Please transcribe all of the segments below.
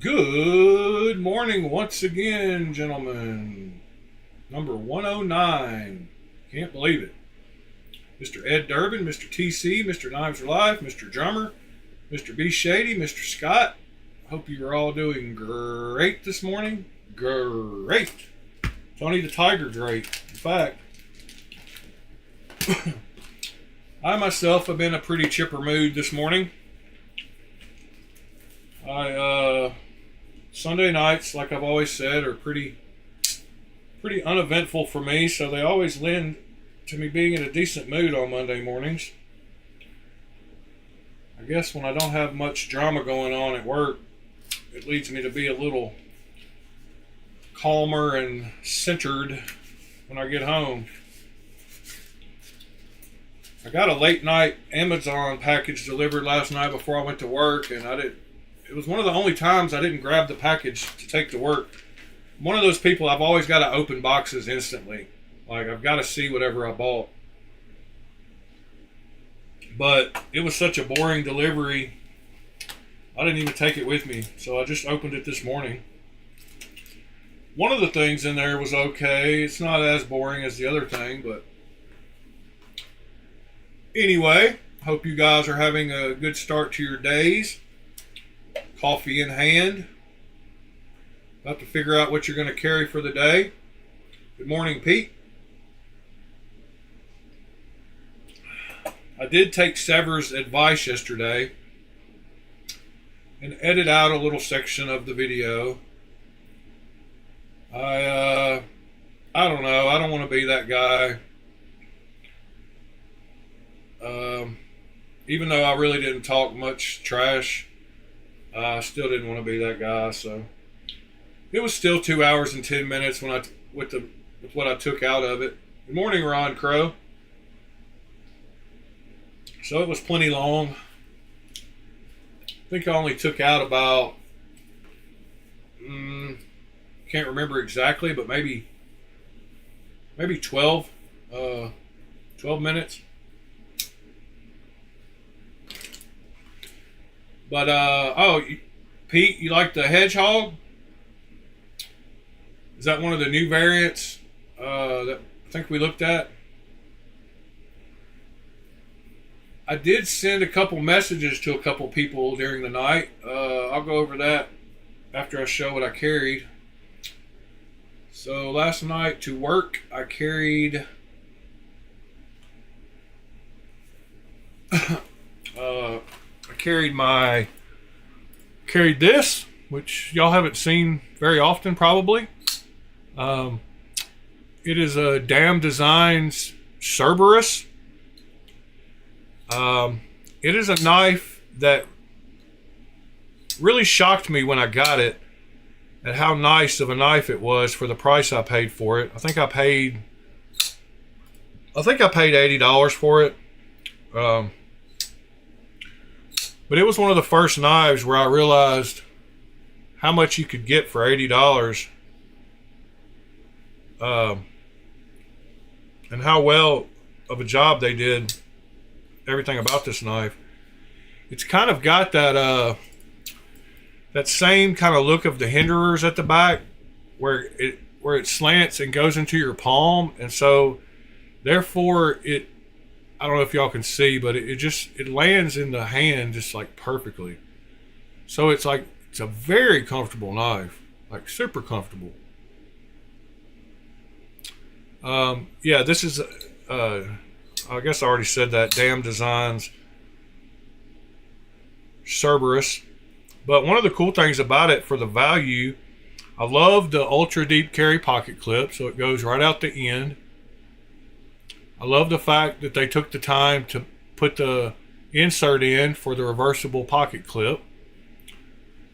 Good morning once again, gentlemen. Number 109. Can't believe it. Mr. Ed Durbin, Mr. TC, Mr. Knives are Live, Mr. Drummer, Mr. B. Shady, Mr. Scott. Hope you are all doing great this morning. Great. Tony the Tiger, great. In fact, I myself have been in a pretty chipper mood this morning. Sunday nights, like I've always said, are pretty uneventful for me, so they always lend to me being in a decent mood on Monday mornings. I guess when I don't have much drama going on at work, it leads me to be a little calmer and centered when I get home. I got a late night Amazon package delivered last night before I went to work, and it was one of the only times I didn't grab the package to take to work. I'm one of those people, I've always got to open boxes instantly. Like, I've got to see whatever I bought. But it was such a boring delivery, I didn't even take it with me. So I just opened it this morning. One of the things in there was okay. It's not as boring as the other thing, but anyway, hope you guys are having a good start to your days. Coffee in hand. About to figure out what you're going to carry for the day. Good morning, Pete. I did take Sever's advice yesterday and edit out a little section of the video. I don't know. I don't want to be that guy. Even though I really didn't talk much trash, I still didn't want to be that guy. So it was still 2 hours and 10 minutes with what I took out of it. Good morning, Ron Crow. So it was plenty long. I think I only took out about, can't remember exactly, but maybe 12 minutes. But, Pete, you like the hedgehog? Is that one of the new variants that I think we looked at? I did send a couple messages to a couple people during the night. I'll go over that after I show what I carried. So last night to work, I carried carried this, which y'all haven't seen very often probably. It is a Damn Designs Cerberus. It is a knife that really shocked me when I got it at how nice of a knife it was for the price I paid for it. I think I paid $80 for it. But it was one of the first knives where I realized how much you could get for $80. And how well of a job they did everything about this knife. It's kind of got that same kind of look of the hinderers at the back where it slants and goes into your palm, and so therefore I don't know if y'all can see, but it lands in the hand just like perfectly. So it's a very comfortable knife, like super comfortable. Yeah, this is I guess I already said that, Damn Designs Cerberus. But one of the cool things about it for the value, I love the ultra deep carry pocket clip, so it goes right out the end. I love the fact that they took the time to put the insert in for the reversible pocket clip.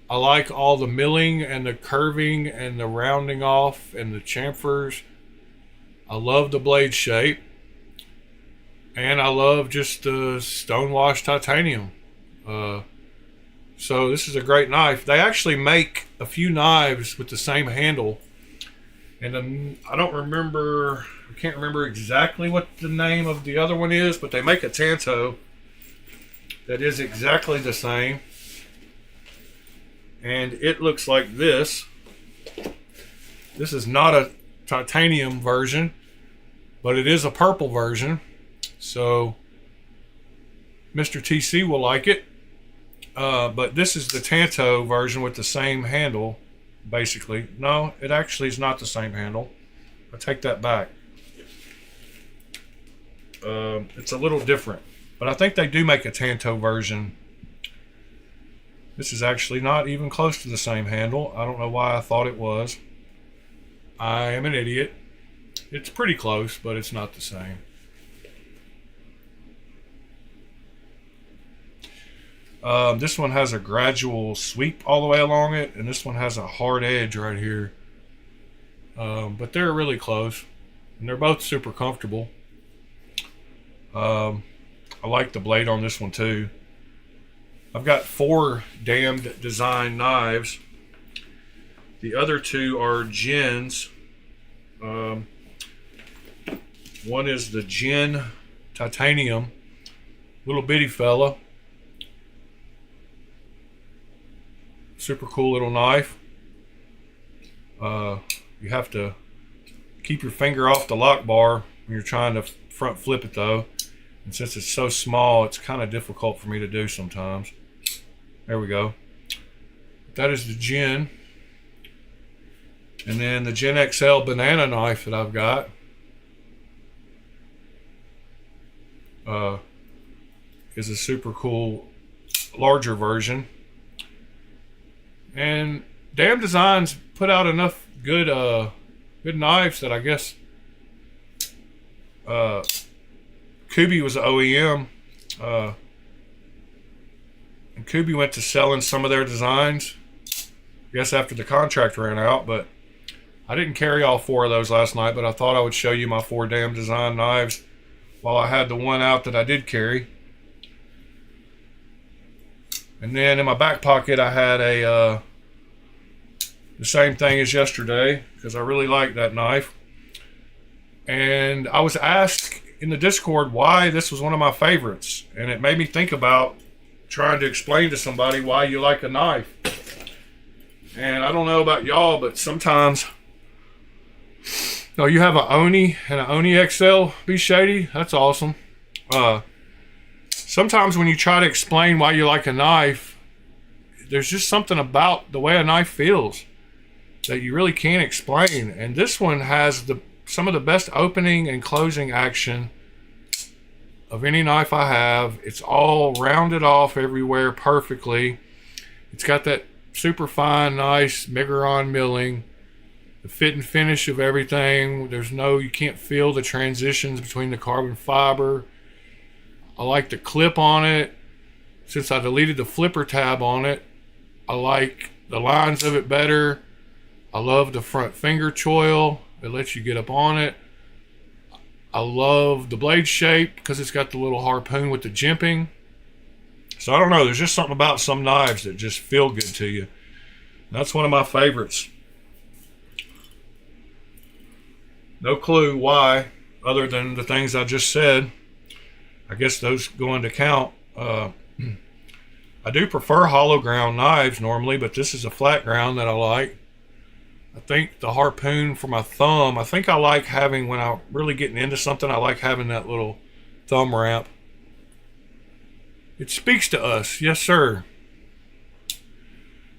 I like all the milling and the curving and the rounding off and the chamfers. I love the blade shape. And I love just the stonewashed titanium. So this is a great knife. They actually make a few knives with the same handle. And I can't remember exactly what the name of the other one is, but they make a Tanto that is exactly the same. and it looks like this. This is not a titanium version, but it is a purple version, so Mr. TC will like it. But this is the Tanto version with the same handle, basically. No, it actually is not the same handle. I take that back. It's a little different, but I think they do make a Tanto version. This is actually not even close to the same handle. I don't know why I thought it was. I am an idiot. It's pretty close, but it's not the same. This one has a gradual sweep all the way along it, and this one has a hard edge right here. But they're really close, and they're both super comfortable. I like the blade on this one too. I've got 4 Damned design knives. The other 2 are Gins. One is the Gin Titanium, little bitty fella. Super cool little knife. You have to keep your finger off the lock bar when you're trying to front flip it though. And since it's so small, it's kind of difficult for me to do sometimes. There we go. That is the Gin. And then the Gen XL banana knife that I've got is a super cool larger version. And Damn Designs put out enough good knives that I guess Kubi was the OEM, and Kubi went to selling some of their designs, I guess after the contract ran out. But I didn't carry all 4 of those last night, but I thought I would show you my 4 Damn Design knives while I had the one out that I did carry. And then in my back pocket I had the same thing as yesterday, because I really like that knife. And I was asked in the Discord why this was one of my favorites, and it made me think about trying to explain to somebody why you like a knife. And I don't know about y'all, but sometimes, you have an Oni and an Oni XL be shady. That's awesome. Sometimes when you try to explain why you like a knife, there's just something about the way a knife feels that you really can't explain. And this one has some of the best opening and closing action of any knife I have. It's all rounded off everywhere perfectly. It's got that super fine, nice Miguron milling. The fit and finish of everything. You can't feel the transitions between the carbon fiber. I like the clip on it. Since I deleted the flipper tab on it, I like the lines of it better. I love the front finger choil. It lets you get up on it. I love the blade shape because it's got the little harpoon with the jimping. So I don't know, there's just something about some knives that just feel good to you. That's one of my favorites. No clue why, other than the things I just said. I guess those go into count. I do prefer hollow ground knives normally, but this is a flat ground that I like. I think the harpoon for my thumb, I think I like having, when I'm really getting into something, I like having that little thumb ramp. It speaks to us, yes sir.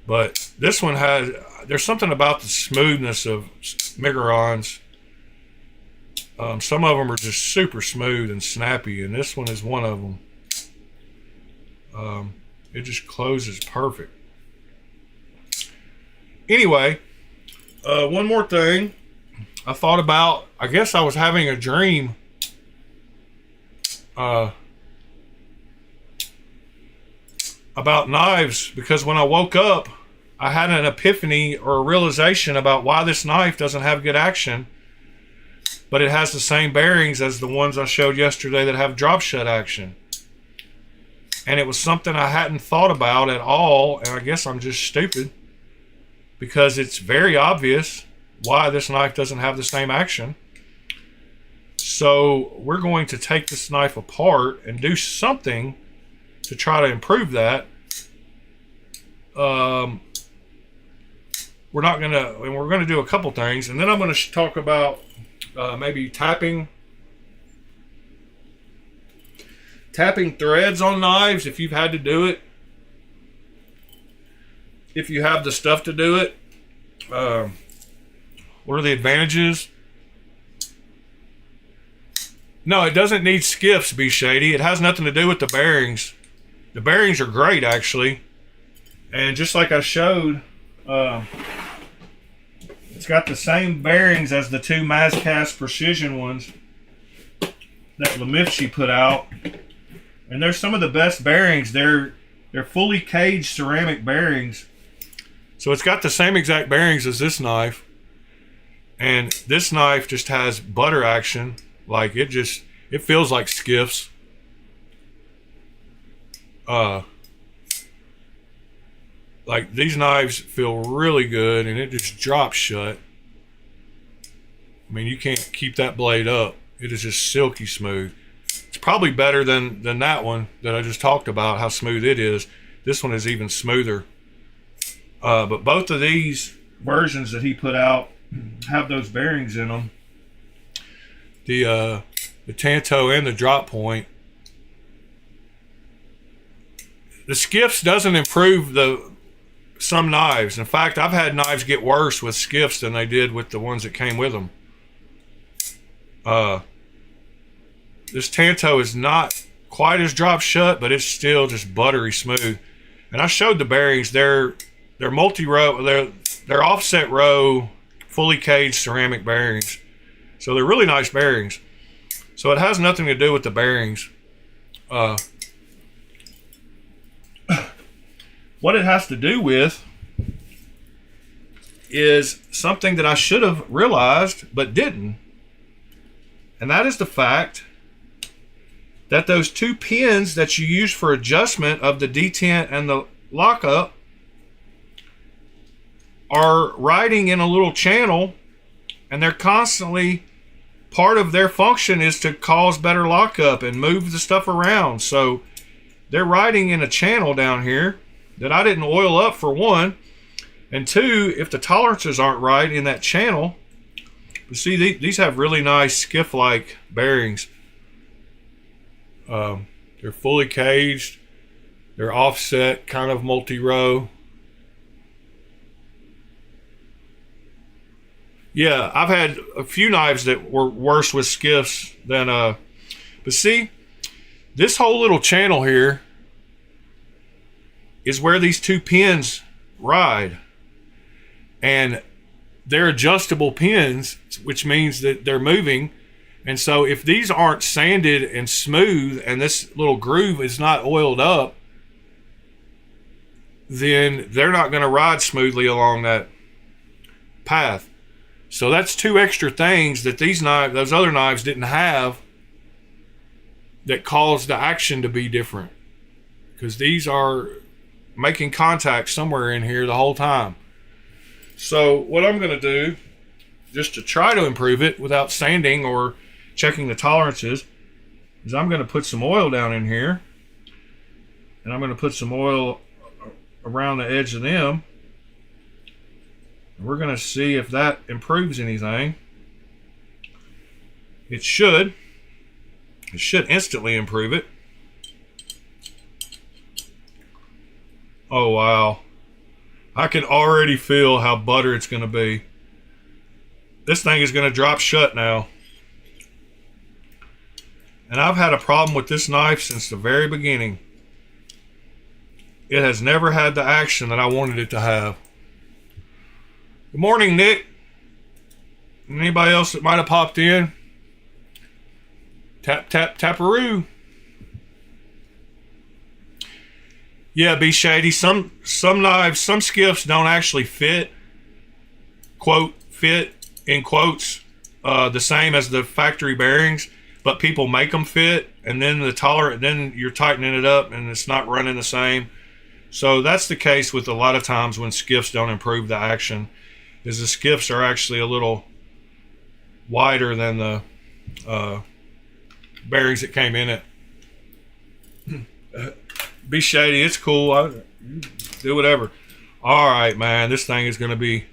But this one there's something about the smoothness of Migurons. Some of them are just super smooth and snappy, and this one is one of them. It just closes perfect. Anyway, one more thing I thought about. I guess I was having a dream about knives, because when I woke up I had an epiphany or a realization about why this knife doesn't have good action, but it has the same bearings as the ones I showed yesterday that have drop shut action. And it was something I hadn't thought about at all, and I guess I'm just stupid, because it's very obvious why this knife doesn't have the same action. So we're going to take this knife apart and do something to try to improve that. we're not going to, and we're going to do a couple things. And then I'm going to talk about maybe tapping threads on knives if you've had to do it. If you have the stuff to do it. What are the advantages? No, it doesn't need skiffs, Be Shady. It has nothing to do with the bearings. The bearings are great, actually. And just like I showed, it's got the same bearings as the two Mazcast Precision ones that Lemifshi put out. And they're some of the best bearings. They're fully caged ceramic bearings. So it's got the same exact bearings as this knife. And this knife just has butter action. Like it feels like skiffs. Like these knives feel really good, and it just drops shut. I mean, you can't keep that blade up. It is just silky smooth. It's probably better than that one that I just talked about, how smooth it is. This one is even smoother. But both of these versions that he put out have those bearings in them. The Tanto and the drop point. The skiffs doesn't improve some knives. In fact, I've had knives get worse with skiffs than they did with the ones that came with them. This Tanto is not quite as drop shut, but it's still just buttery smooth. And I showed the bearings. They're multi-row. They're offset row, fully caged ceramic bearings. So they're really nice bearings. So it has nothing to do with the bearings. What it has to do with is something that I should have realized but didn't. And that is the fact that those two pins that you use for adjustment of the detent and the lockup are riding in a little channel, and they're constantly, part of their function is to cause better lockup and move the stuff around. So they're riding in a channel down here that I didn't oil up, for one, and two, if the tolerances aren't right in that channel. You see, these have really nice skiff-like bearings. They're fully caged. They're offset, kind of multi-row. Yeah, I've had a few knives that were worse with skiffs than but see, this whole little channel here is where these two pins ride, and they're adjustable pins, which means that they're moving. And so if these aren't sanded and smooth, and this little groove is not oiled up, then they're not going to ride smoothly along that path. So that's two extra things that those other knives didn't have, that caused the action to be different, because these are making contact somewhere in here the whole time. So what I'm going to do, just to try to improve it without sanding or checking the tolerances, is I'm going to put some oil down in here, and I'm going to put some oil around the edge of them. We're going to see if that improves anything. It should. It should instantly improve it. Oh, wow. I can already feel how butter it's going to be. This thing is going to drop shut now. And I've had a problem with this knife since the very beginning. It has never had the action that I wanted it to have. Good morning, Nick. Anybody else that might have popped in? Tap, tap, taparoo. Yeah, Be Shady. Some knives, some skiffs don't actually fit, quote, fit in quotes, the same as the factory bearings, but people make them fit, and then then you're tightening it up and it's not running the same. So that's the case with a lot of times when skiffs don't improve the action, is the skiffs are actually a little wider than the bearings that came in it. Be Shady, it's cool. Do whatever. All right, man, this thing is going to be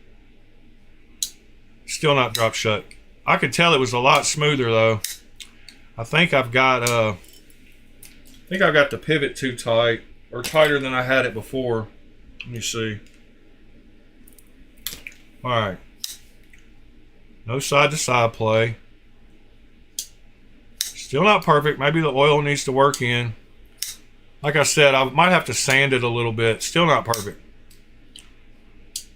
Still not dropped shut. I could tell it was a lot smoother though. I think I've got the pivot too tight, or tighter than I had it before. Let me see. All right. No side to side play. Still not perfect. Maybe the oil needs to work in. Like I said, I might have to sand it a little bit. Still not perfect.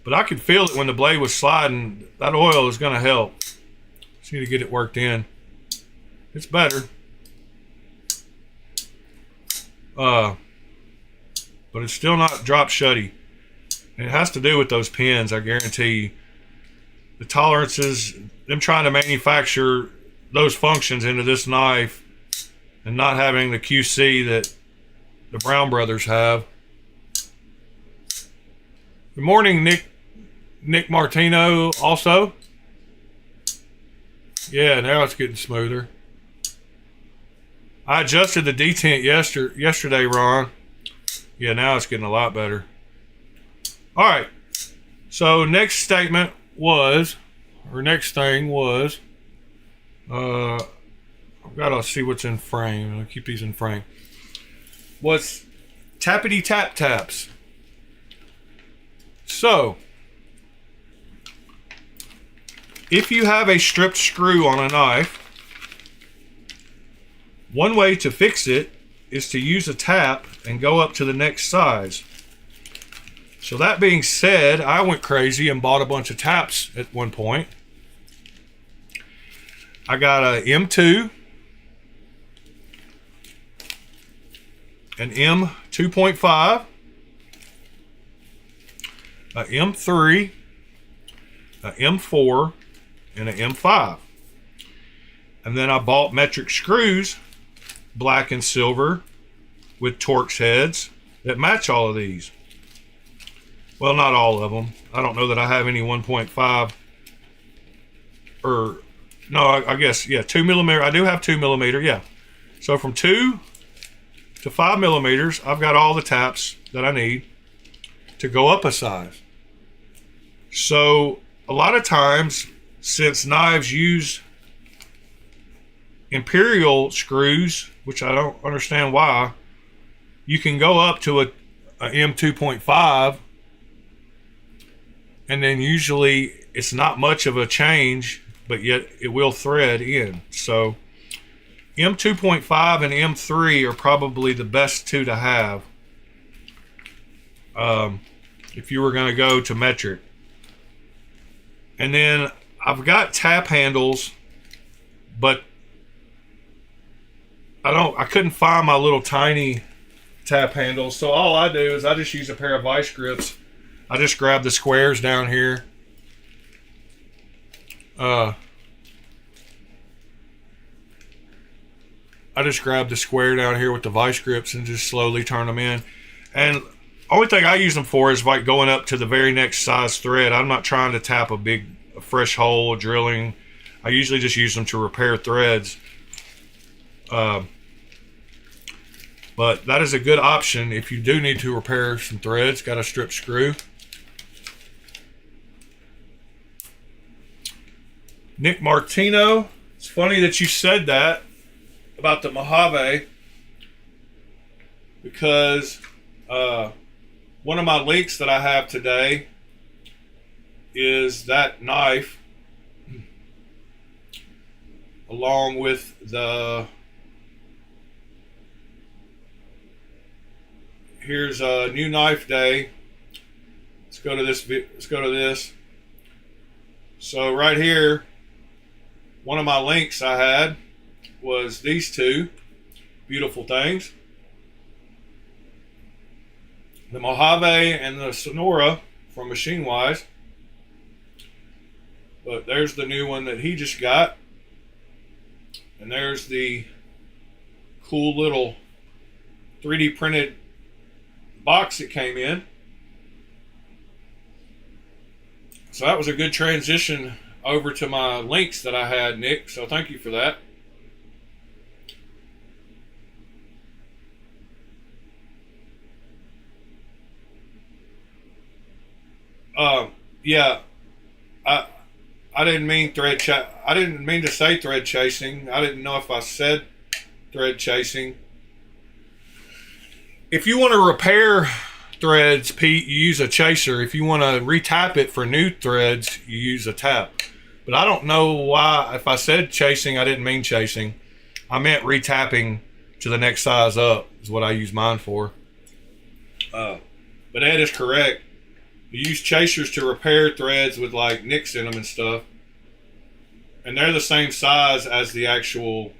But I could feel it when the blade was sliding. That oil is going to help. Just need to get it worked in. It's better. But it's still not drop shutty. And it has to do with those pins, I guarantee you. The tolerances, them trying to manufacture those functions into this knife and not having the QC that the Brown brothers have. Good morning, Nick Martino also. Yeah, now it's getting smoother. I adjusted the detent yesterday, Ron. Yeah, now it's getting a lot better. All right. So next thing was, I've got to see what's in frame. I'll keep these in frame. Was tappity tap taps. So, if you have a stripped screw on a knife, one way to fix it is to use a tap and go up to the next size. So that being said, I went crazy and bought a bunch of taps at one point. I got a M2, an M2.5, a M3, a M4, and an M5. And then I bought metric screws, black and silver, with Torx heads that match all of these. Well, not all of them. I don't know that I have any 1.5 or no, I guess, yeah, 2 millimeter. I do have 2 millimeter, yeah. So from 2 to 5 millimeters, I've got all the taps that I need to go up a size. So a lot of times, since knives use imperial screws, which I don't understand why, you can go up to a M2.5, and then usually it's not much of a change, but yet it will thread in. So M2.5 and M3 are probably the best two to have if you were going to go to metric. And then I've got tap handles, but I couldn't find my little tiny tap handles. So all I do is I just use a pair of vice grips. I just grab the squares down here. I just grab the square down here with the vice grips and just slowly turn them in. And only thing I use them for is like going up to the very next size thread. I'm not trying to tap a fresh hole, drilling. I usually just use them to repair threads. But that is a good option if you do need to repair some threads. Got a strip screw. Nick Martino, it's funny that you said that about the Mojave, because one of my links that I have today is that knife along with here's a new knife day. Let's go to this. So right here, one of my links I had was these two beautiful things. The Mojave and the Sonora from Machine Wise. But there's the new one that he just got. And there's the cool little 3D printed box that came in. So that was a good transition over to my links that I had, Nick. So thank you for that. Yeah, I didn't mean I didn't mean to say thread chasing. I didn't know if I said thread chasing. If you want to repair threads, Pete, you use a chaser. If you want to retap it for new threads, you use a tap. But I don't know why. If I said chasing, I didn't mean chasing. I meant retapping to the next size up is what I use mine for. But Ed is correct. You use chasers to repair threads with like nicks in them and stuff. And they're the same size as the actual.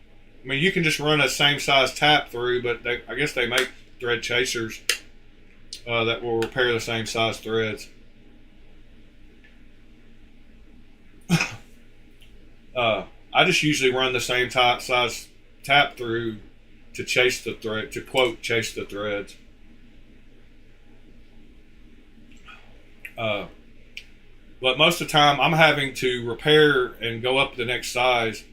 I mean, you can just run a same size tap through, but I guess they make thread chasers that will repair the same size threads. I just usually run the same size tap through to chase the thread, to quote, chase the threads. But most of the time I'm having to repair and go up the next size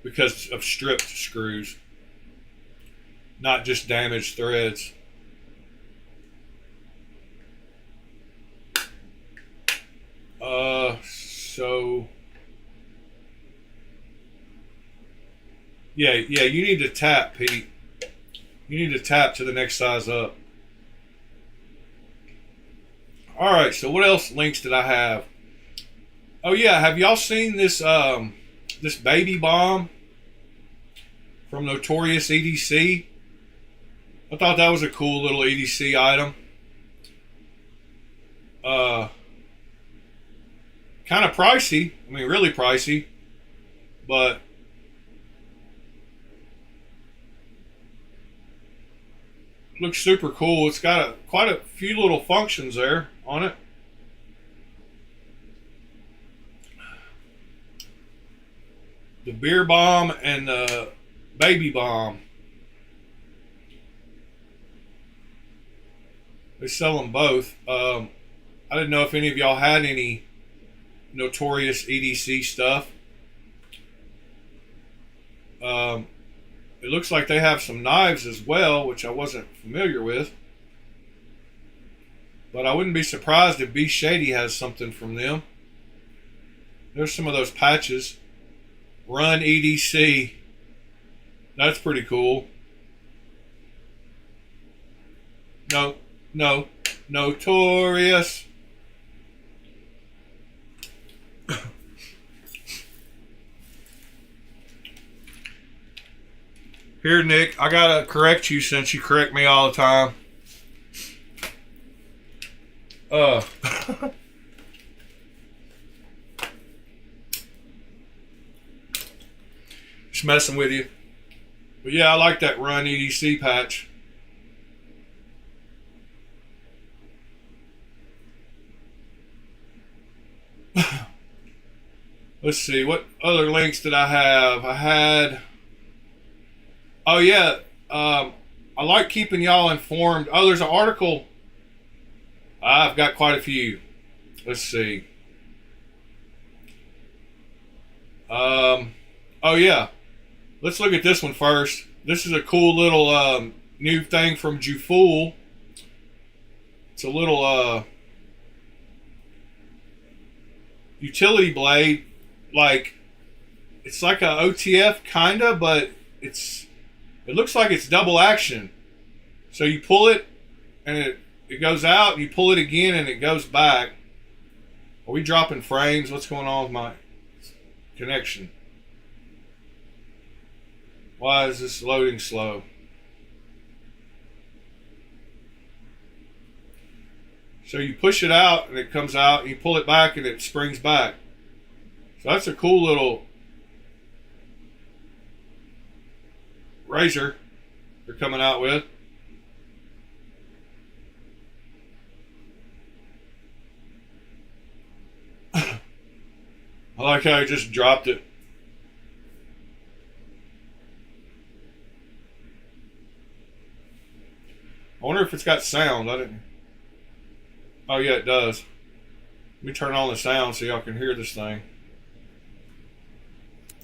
because of stripped screws, not just damaged threads. So yeah, you need to tap, Pete. You need to tap to the next size up. All right, so what else links did I have? Oh yeah, have y'all seen this this baby bomb from Notorious EDC? I thought that was a cool little EDC item. Kind of pricey. I mean, really pricey, but looks super cool. It's got quite a few little functions there on it. The beer bomb and the baby bomb. They sell them both. I didn't know if any of y'all had any Notorious EDC stuff. It looks like they have some knives as well, which I wasn't familiar with. But I wouldn't be surprised if B Shady has something from them. There's some of those patches. Run EDC. That's pretty cool. No, Notorious. Here, Nick, I gotta correct you since you correct me all the time. Just messing with you. But yeah, I like that Run EDC patch. Let's see, what other links did I have? I had... Oh yeah, I like keeping y'all informed. Oh, there's an article. I've got quite a few. Let's see. Oh yeah, let's look at this one first. This is a cool little new thing from Jufool. It's a little utility blade, like it's like a OTF kinda, but it looks like it's double action. So you pull it and it goes out, and you pull it again and it goes back. Are we dropping frames? What's going on with my connection? Why is this loading slow? So you push it out and it comes out, and you pull it back and it springs back. So that's a cool little razor they're coming out with. I like how he just dropped it. I wonder if it's got sound. I didn't. Oh yeah, it does. Let me turn on the sound so y'all can hear this thing.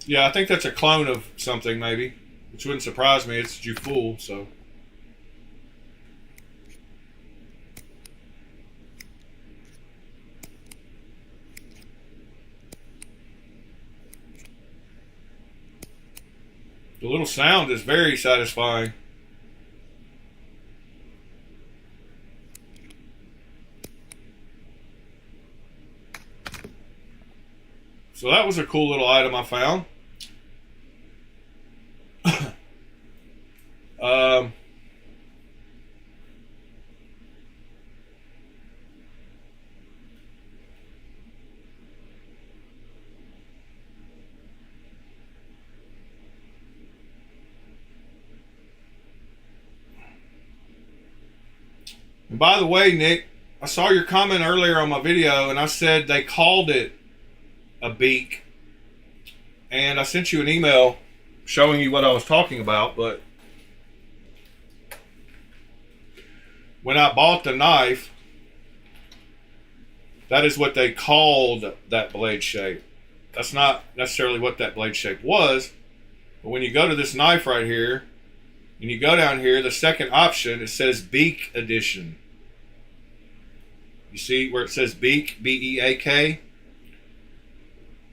Yeah, I think that's a clone of something maybe, which wouldn't surprise me. It's Jufool, so. The little sound is very satisfying. So that was a cool little item I found. um, and by the way, Nick, I saw your comment earlier on my video, and I said they called it a beak, and I sent you an email showing you what I was talking about. But when I bought the knife, that is what they called that blade shape. That's not necessarily what that blade shape was, but when you go to this knife right here and you go down here, the second option, it says beak edition. You see where it says beak, B-E-A-K?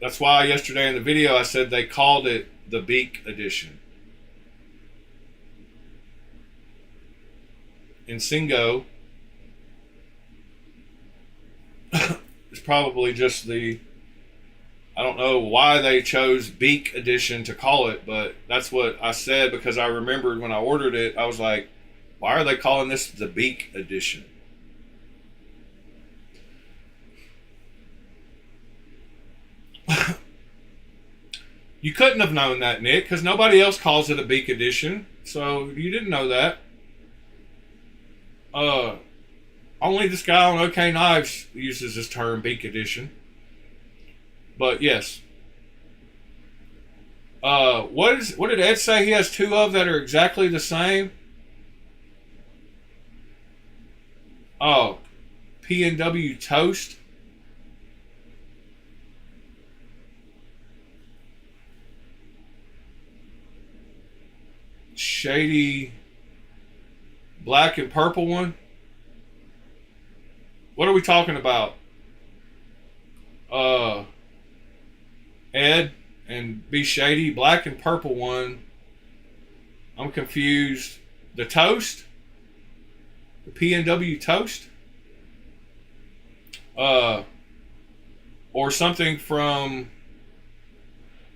That's why yesterday in the video I said they called it the beak edition. And Singo is probably just the, I don't know why they chose beak edition to call it, but that's what I said because I remembered when I ordered it, I was like, why are they calling this the beak edition? You couldn't have known that, Nick, because nobody else calls it a beak edition, so you didn't know that. Only this guy on OK Knives uses this term, beak edition. But yes. What did Ed say he has two of that are exactly the same? Oh, P&W Toast. Shady black and purple one. What are we talking about? Ed and Be Shady, black and purple one. I'm confused. The toast? The P&W toast? Or something from,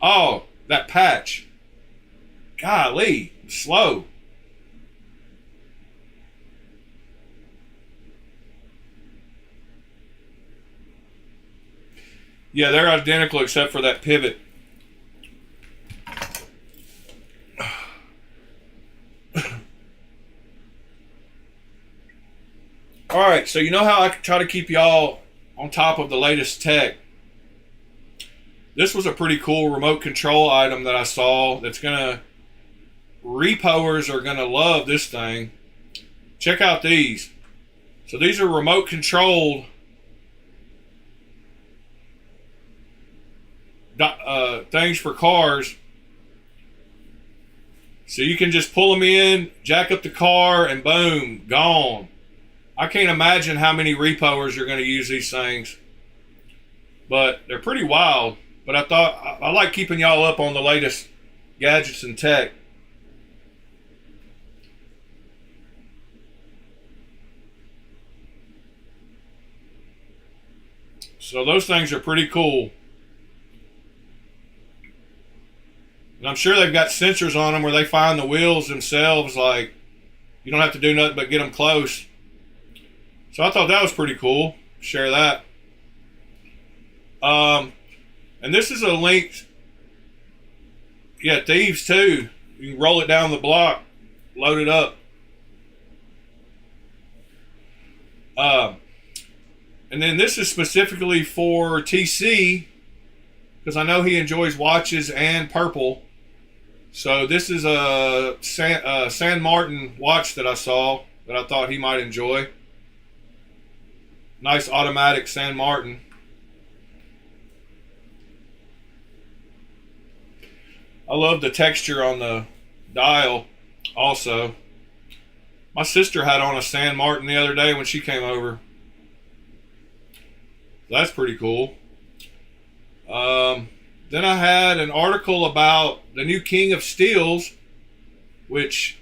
oh, that patch. Golly, slow. Yeah, they're identical except for that pivot. All right, so you know how I try to keep y'all on top of the latest tech. This was a pretty cool remote control item that I saw that's gonna, repoers are gonna love this thing. Check out these. So these are remote controlled things for cars. So you can just pull them in, jack up the car, and boom, gone. I can't imagine how many repoers are going to use these things. But they're pretty wild. But I thought, I like keeping y'all up on the latest gadgets and tech. So those things are pretty cool. And I'm sure they've got sensors on them where they find the wheels themselves, like you don't have to do nothing but get them close. So I thought that was pretty cool. Share that. And this is a link. Yeah, thieves too. You can roll it down the block, load it up. And then this is specifically for TC because I know he enjoys watches and purple. So this is a San Martin watch that I saw that I thought he might enjoy. Nice automatic San Martin. I love the texture on the dial also. My sister had on a San Martin the other day when she came over. That's pretty cool. Then I had an article about the new King of Steels, which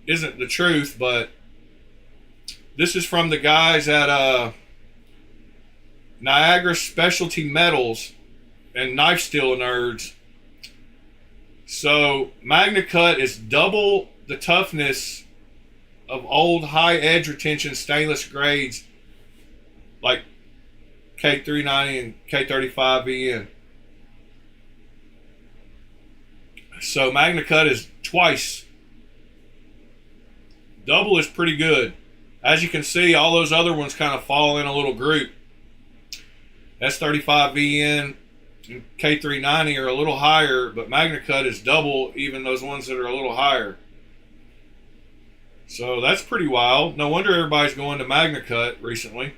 isn't the truth, but this is from the guys at Niagara Specialty Metals and Knife Steel Nerds. So Magna Cut is double the toughness of old high edge retention stainless grades like K390 and K35VN. So Magna Cut is twice. Double is pretty good. As you can see, all those other ones kind of fall in a little group. S35VN and K390 are a little higher, but Magna Cut is double even those ones that are a little higher. So that's pretty wild. No wonder everybody's going to Magna Cut recently.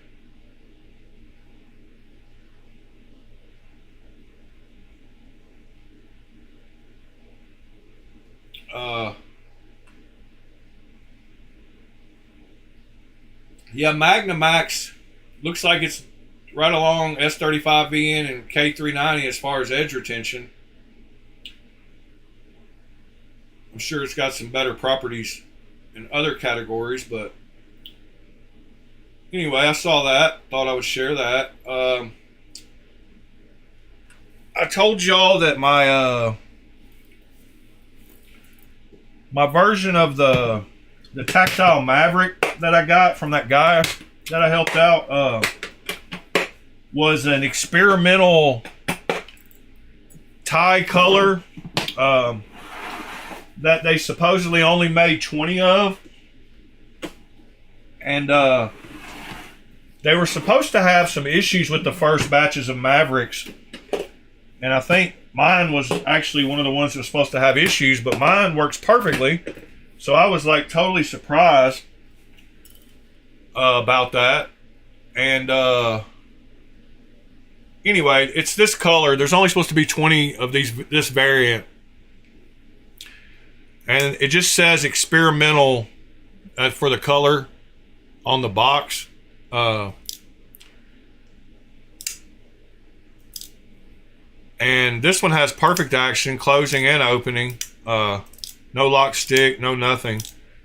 Yeah, Magna Max looks like it's right along S35VN and K390 as far as edge retention. I'm sure it's got some better properties in other categories, but anyway, I saw that. Thought I would share that. I told y'all that my my version of the tactile Maverick that I got from that guy that I helped out was an experimental tie color that they supposedly only made 20 of, and they were supposed to have some issues with the first batches of Mavericks, and I think mine was actually one of the ones that was supposed to have issues, but mine works perfectly. So I was like totally surprised about that. And anyway, it's this color. There's only supposed to be 20 of this variant, and it just says experimental for the color on the box. And this one has perfect action, closing and opening. No lock stick, no nothing.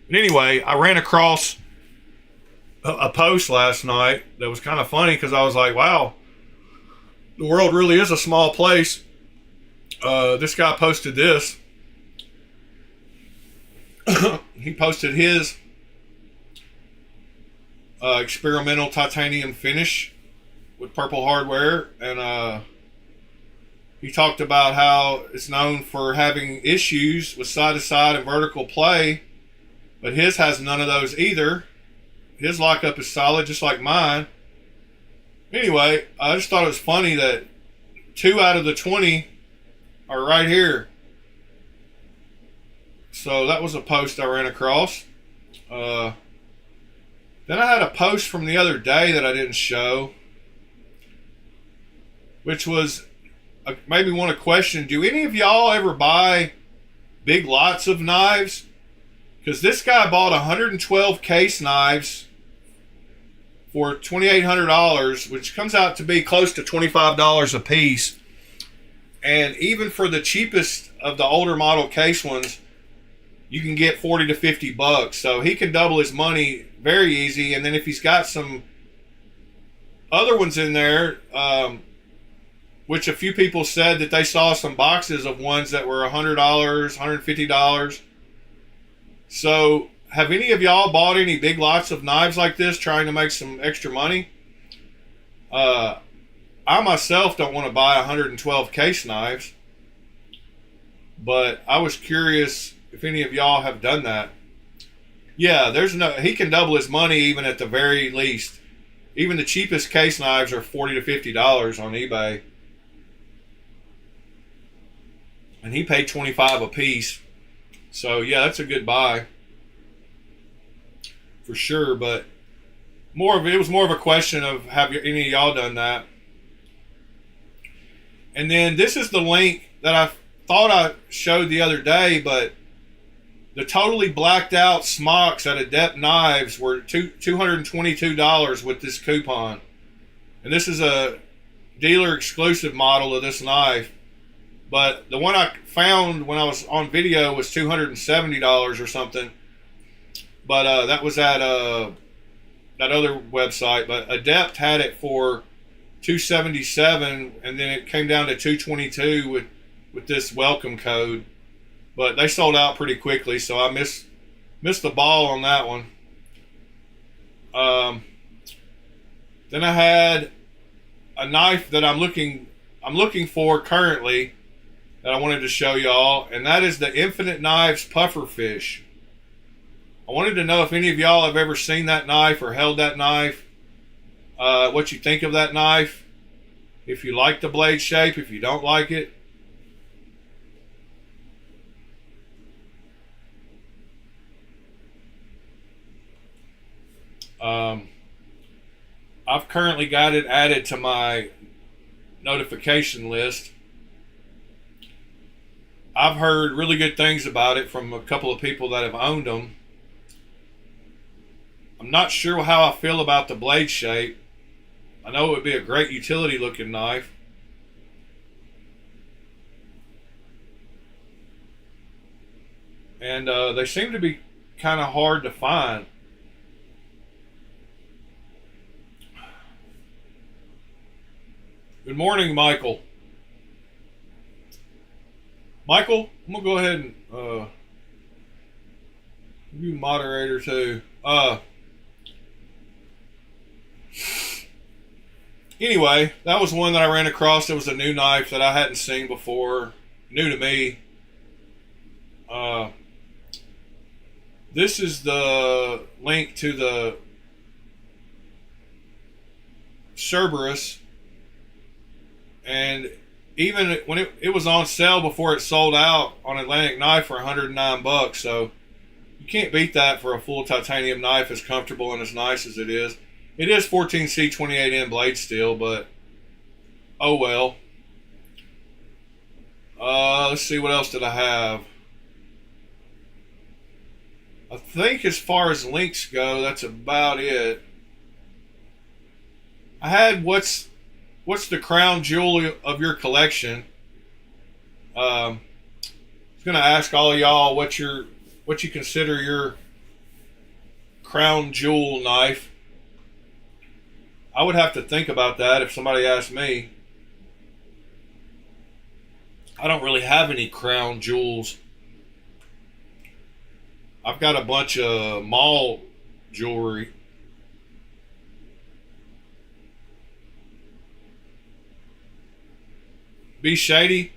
But anyway, I ran across a post last night that was kind of funny because I was like, wow, the world really is a small place. This guy posted this. He posted his experimental titanium finish with purple hardware, and he talked about how it's known for having issues with side-to-side and vertical play, but his has none of those either. His lockup is solid, just like mine. Anyway, I just thought it was funny that 2 out of the 20 are right here. So that was a post I ran across. Then I had a post from the other day that I didn't show, which was made me want to question, do any of y'all ever buy big lots of knives? Because this guy bought 112 case knives for $2,800, which comes out to be close to $25 a piece. And even for the cheapest of the older model case ones, you can get 40 to 50 bucks. So he can double his money very easy. And then if he's got some other ones in there, which a few people said that they saw some boxes of ones that were $100, $150. So have any of y'all bought any big lots of knives like this trying to make some extra money? I myself don't want to buy 112 case knives, but I was curious if any of y'all have done that. Yeah, he can double his money even at the very least. Even the cheapest case knives are $40 to $50 on eBay. And he paid $25 a piece. So yeah, that's a good buy for sure. But it was more of a question of, have any of y'all done that? And then this is the link that I thought I showed the other day, but the totally blacked out smocks at Adept Knives were $222 with this coupon. And this is a dealer exclusive model of this knife. But the one I found when I was on video was $270 or something. But that was at that other website. But Adept had it for 277, and then it came down to 222 with this welcome code. But they sold out pretty quickly, so I missed the ball on that one. Then I had a knife that I'm looking for currently that I wanted to show y'all, and that is the Infinite Knives Pufferfish. I wanted to know if any of y'all have ever seen that knife or held that knife, what you think of that knife, if you like the blade shape, if you don't like it. I've currently got it added to my notification list. I've heard really good things about it from a couple of people that have owned them. I'm not sure how I feel about the blade shape. I know it would be a great utility looking knife. And they seem to be kind of hard to find. Good morning, Michael. Michael, I'm going to go ahead and you moderator too. Anyway, that was one that I ran across. It was a new knife that I hadn't seen before. New to me. This is the link to the Cerberus. And even when it was on sale before it sold out on Atlantic Knife for $109, so you can't beat that for a full titanium knife as comfortable and as nice as it is. It is 14C 28N blade steel, but oh well. Let's see, what else did I have? I think as far as links go, that's about it. I had what's the crown jewel of your collection? I was gonna ask all of y'all what you consider your crown jewel knife. I would have to think about that if somebody asked me. I don't really have any crown jewels. I've got a bunch of mall jewelry. Be Shady?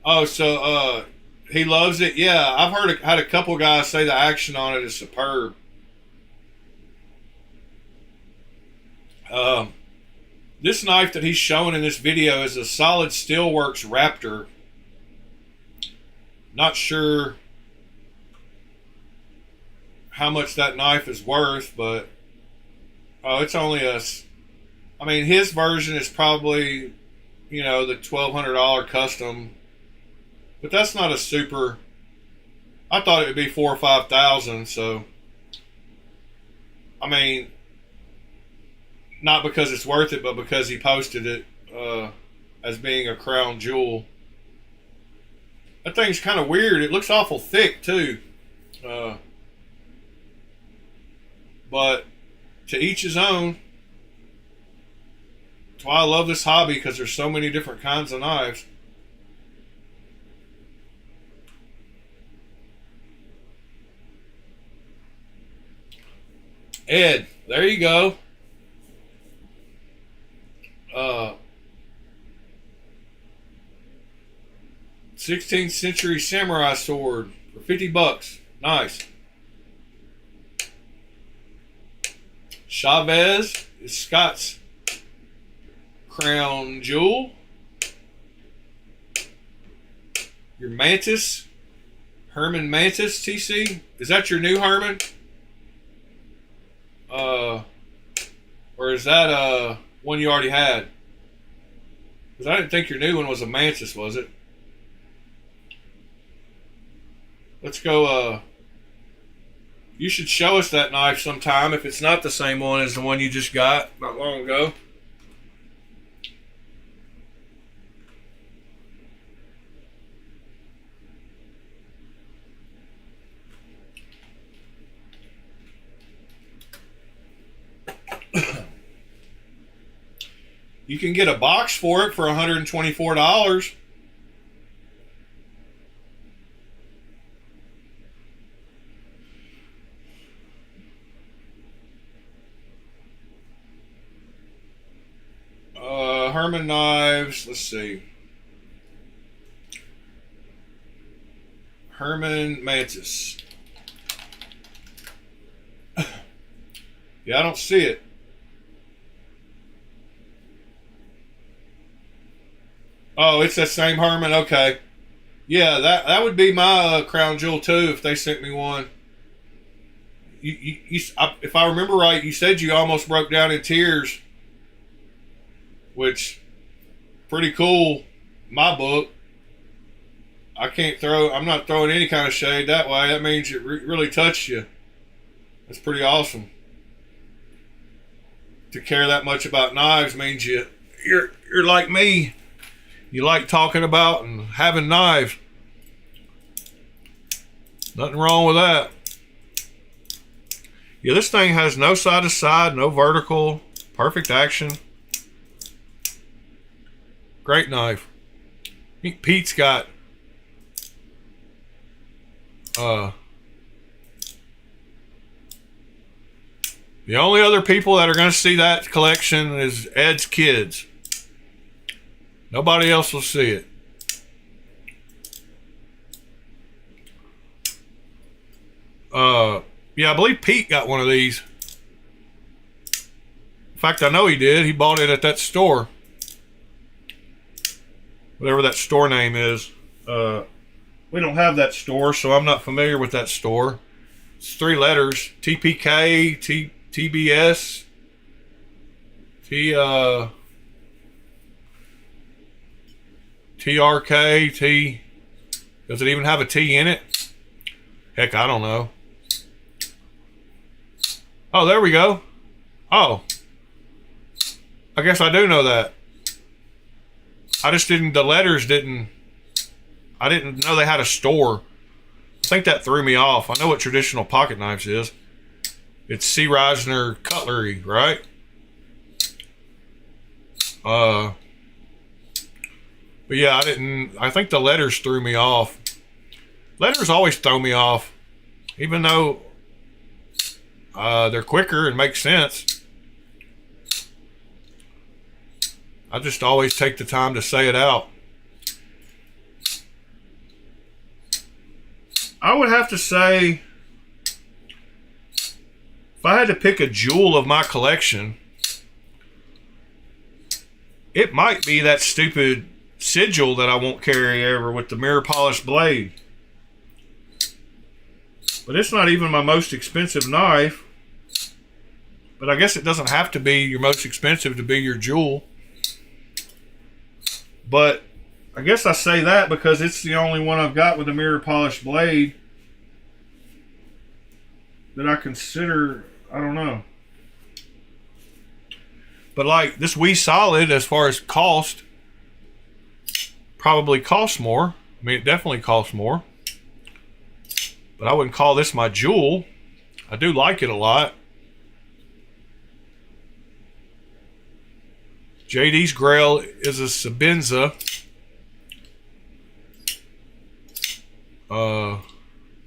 Oh, so he loves it? Yeah, I've had a couple guys say the action on it is superb. This knife that he's showing in this video is a Solid Steelworks Raptor. Not sure how much that knife is worth, but it's only I mean, his version is probably, the $1,200 custom, but that's not a super. I thought it would be $4,000 or $5,000. So, I mean, not because it's worth it, but because he posted it as being a crown jewel. That thing's kind of weird. It looks awful thick too. But to each his own. That's why I love this hobby, because there's so many different kinds of knives. Ed, there you go. 16th century samurai sword for $50. Nice. Chavez is Scott's crown jewel. Your Mantis, Herman Mantis TC. Is that your new Herman? Or is that one you already had? Because I didn't think your new one was a Mantis, was it? Let's go. You should show us that knife sometime if it's not the same one as the one you just got not long ago. You can get a box for it for $124. Herman Knives, let's see. Herman Mantis. Yeah, I don't see it. Oh, it's that same Herman. Okay. Yeah, that would be my crown jewel too if they sent me one. If I remember right, you said you almost broke down in tears, which pretty cool. My book. I'm not throwing any kind of shade that way. That means it really touched you. That's pretty awesome. To care that much about knives means you're like me. You like talking about and having knives. Nothing wrong with that. Yeah, this thing has no side to side, no vertical, perfect action. Great knife. I think Pete's got the only other people that are going to see that collection is Ed's kids. Nobody else will see it. Yeah, I believe Pete got one of these. In fact, I know he did. He bought it at that store. Whatever that store name is. We don't have that store, so I'm not familiar with that store. It's 3 letters. TPK, TBS, TRK, does it even have a T in it? Heck, I don't know. Oh, there we go. Oh. I guess I do know that. I didn't know they had a store. I think that threw me off. I know what traditional pocket knives is. It's C. Reisner Cutlery, right? But yeah, I think the letters threw me off. Letters always throw me off. Even though they're quicker and make sense. I just always take the time to say it out. I would have to say, if I had to pick a jewel of my collection, it might be that stupid sigil that I won't carry ever with the mirror polished blade. But it's not even my most expensive knife. But I guess it doesn't have to be your most expensive to be your jewel. But I guess I say that because it's the only one I've got with a mirror polished blade that I consider, I don't know. But like this Wee Solid, as far as cost, probably costs more. I mean, it definitely costs more. But I wouldn't call this my jewel. I do like it a lot. JD's Grail is a Sabenza. Of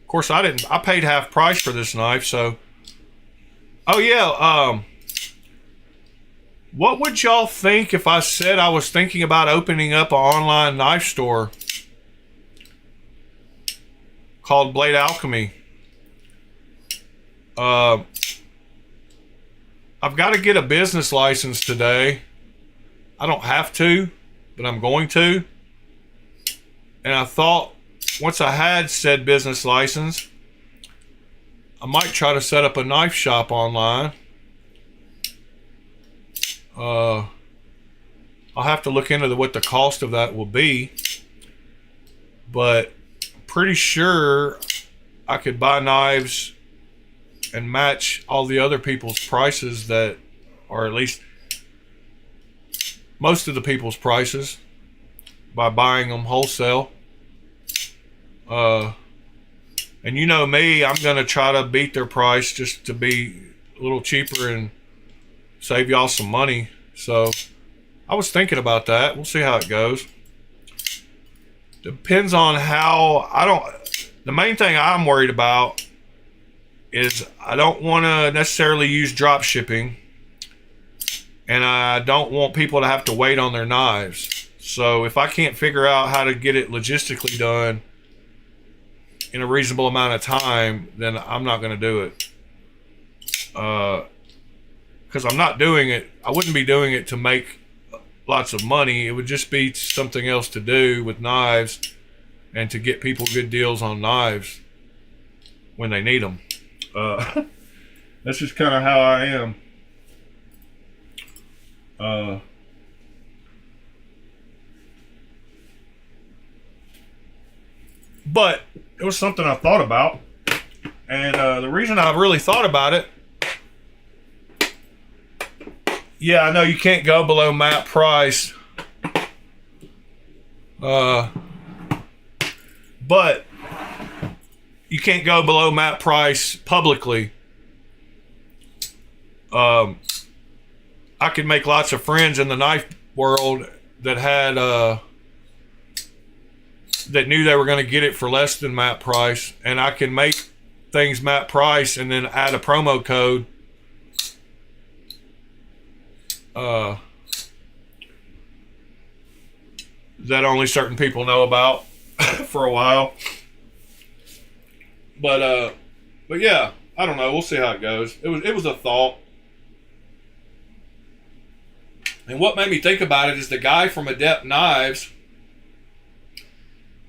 course, I paid half price for this knife, so. Oh yeah, what would y'all think if I said I was thinking about opening up an online knife store called Blade Alchemy? I've got to get a business license today. I don't have to, but I'm going to. And I thought once I had said business license, I might try to set up a knife shop online. I'll have to look into what the cost of that will be. But I'm pretty sure I could buy knives and match all the other people's prices that, or at least most of the people's prices, by buying them wholesale. And you know me, I'm going to try to beat their price just to be a little cheaper and save y'all some money. So I was thinking about that. We'll see how it goes. Depends on how. The main thing I'm worried about is I don't want to necessarily use drop shipping, and I don't want people to have to wait on their knives. So if I can't figure out how to get it logistically done in a reasonable amount of time, then I'm not going to do it. Because I'm not doing it. I wouldn't be doing it to make lots of money. It would just be something else to do with knives and to get people good deals on knives when they need them. That's just kind of how I am. But it was something I thought about, and the reason I really thought about it, yeah, I know you can't go below MAP price, but you can't go below MAP price publicly. I could make lots of friends in the knife world that had that knew they were going to get it for less than MAP price, and I can make things MAP price and then add a promo code that only certain people know about for a while. But yeah, I don't know. We'll see how it goes. It was a thought. And what made me think about it is the guy from Adept Knives,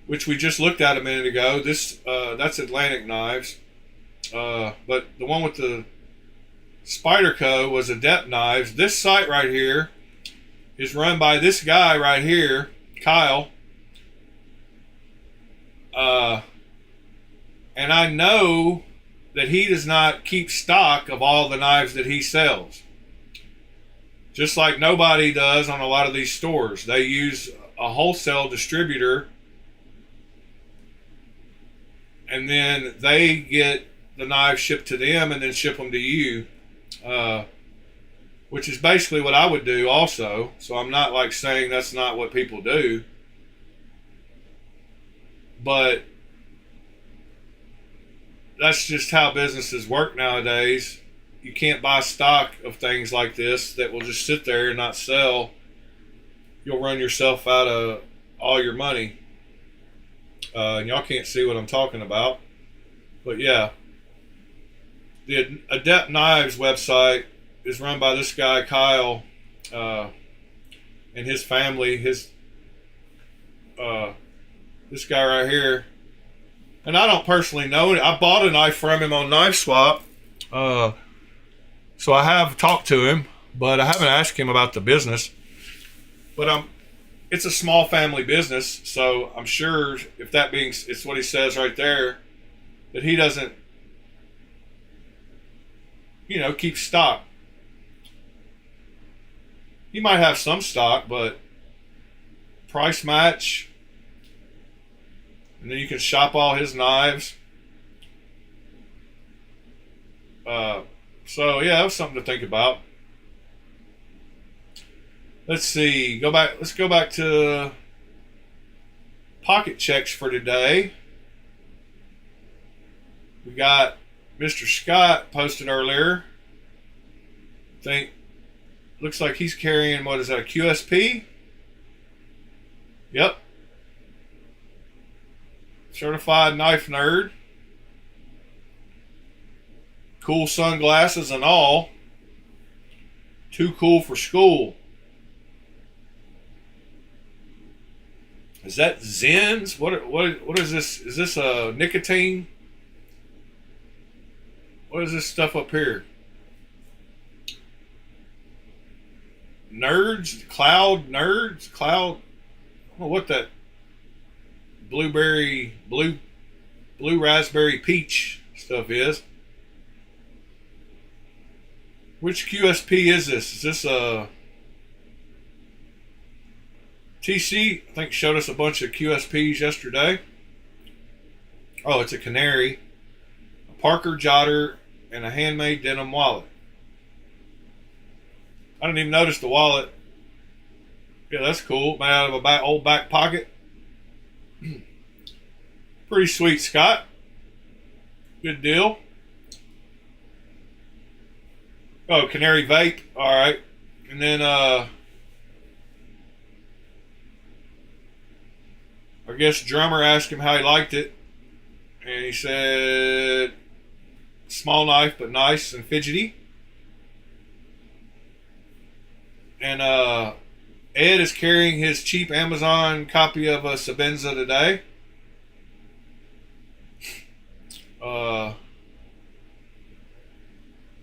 which we just looked at a minute ago. That's Atlantic Knives. But the one with the Spyderco was Adept Knives. This site right here is run by this guy right here, Kyle. And I know that he does not keep stock of all the knives that he sells. Just like nobody does on a lot of these stores. They use a wholesale distributor, and then they get the knives shipped to them and then ship them to you, which is basically what I would do also. So I'm not like saying that's not what people do, but that's just how businesses work nowadays. You can't buy stock of things like this that will just sit there and not sell. You'll run yourself out of all your money. And y'all can't see what I'm talking about. But yeah, the Adept Knives website is run by this guy, Kyle, and his family. This guy right here. And I don't personally know it. I bought a knife from him on Knife Swap. So I have talked to him, but I haven't asked him about the business. But it's a small family business, so I'm sure if that being, it's what he says right there, that he doesn't, keep stock. He might have some stock, but price match, and then you can shop all his knives. So yeah, that was something to think about. Let's see. Let's go back to pocket checks for today. We got Mr. Scott posted earlier. Looks like he's carrying, what is that, a QSP? Yep. Certified Knife Nerd. Cool sunglasses and all. Too cool for school. Is that Zens? What is this? Is this a nicotine? What is this stuff up here? Cloud Nerds? I don't know what that blue raspberry peach stuff is. Which QSP is this? Is this a TC? I think showed us a bunch of QSPs yesterday. Oh, it's a Canary, a Parker Jotter, and a handmade denim wallet. I didn't even notice the wallet. Yeah, that's cool. Made out of a old back pocket. Pretty sweet, Scott. Good deal. Oh, Canary Vape. All right. And then I guess drummer asked him how he liked it, and he said, "Small knife, but nice and fidgety." And Ed is carrying his cheap Amazon copy of a Sabenza today.